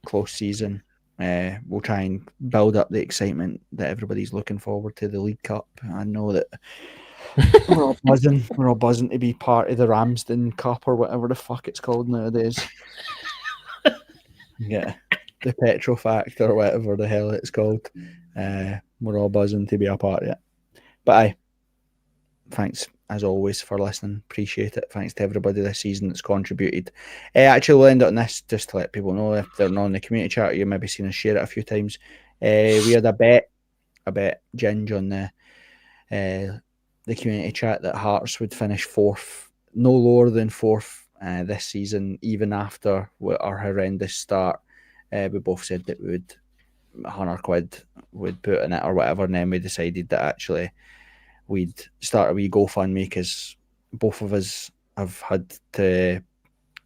close season. We'll try and build up the excitement that everybody's looking forward to, the League Cup. I know that we're all buzzing to be part of the Ramsden Cup or whatever the fuck it's called nowadays. Yeah, the Petrofact or whatever the hell it's called. We're all buzzing to be a part of it. But thanks as always for listening. Appreciate it. Thanks to everybody this season that's contributed. Actually, we'll end up on this just to let people know, if they're not in the community chat, you maybe seen us share it a few times. We had a bet Ginge on the community chat that Hearts would finish fourth, no lower than fourth this season, even after our horrendous start. We both said that we would 100 quid would put in it or whatever, and then we decided that actually we'd start a wee GoFundMe, because both of us have had to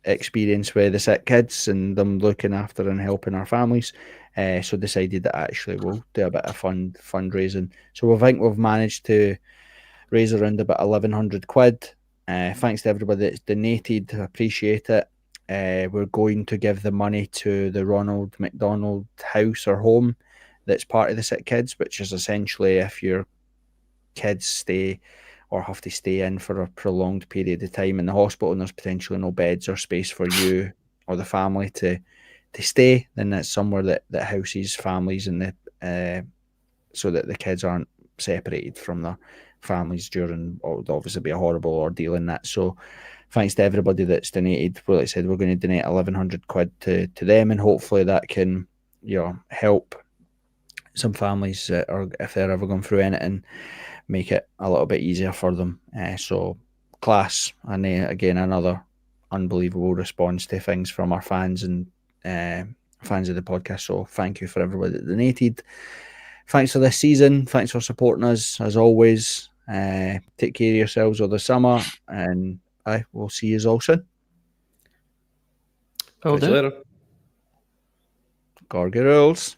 experience with the sick kids and them looking after and helping our families. So decided that actually we'll do a bit of fundraising. So I think we've managed to raise around about 1,100 quid. Thanks to everybody that's donated. I appreciate it. We're going to give the money to the Ronald McDonald house or home that's part of the sick kids, which is essentially if your kids stay or have to stay in for a prolonged period of time in the hospital and there's potentially no beds or space for you or the family to stay, then that's somewhere that houses families and so that the kids aren't separated from their families during what would obviously be a horrible ordeal in that. So thanks to everybody that's donated. Well, like I said, we're going to donate 1,100 quid to them, and hopefully that can help some families or if they're ever going through anything, make it a little bit easier for them. So class, and again another unbelievable response to things from our fans and fans of the podcast. So thank you for everybody that donated. Thanks for this season. Thanks for supporting us as always. Take care of yourselves over the summer, and we'll see you all soon. Will Catch you do. later. Gorgie rules.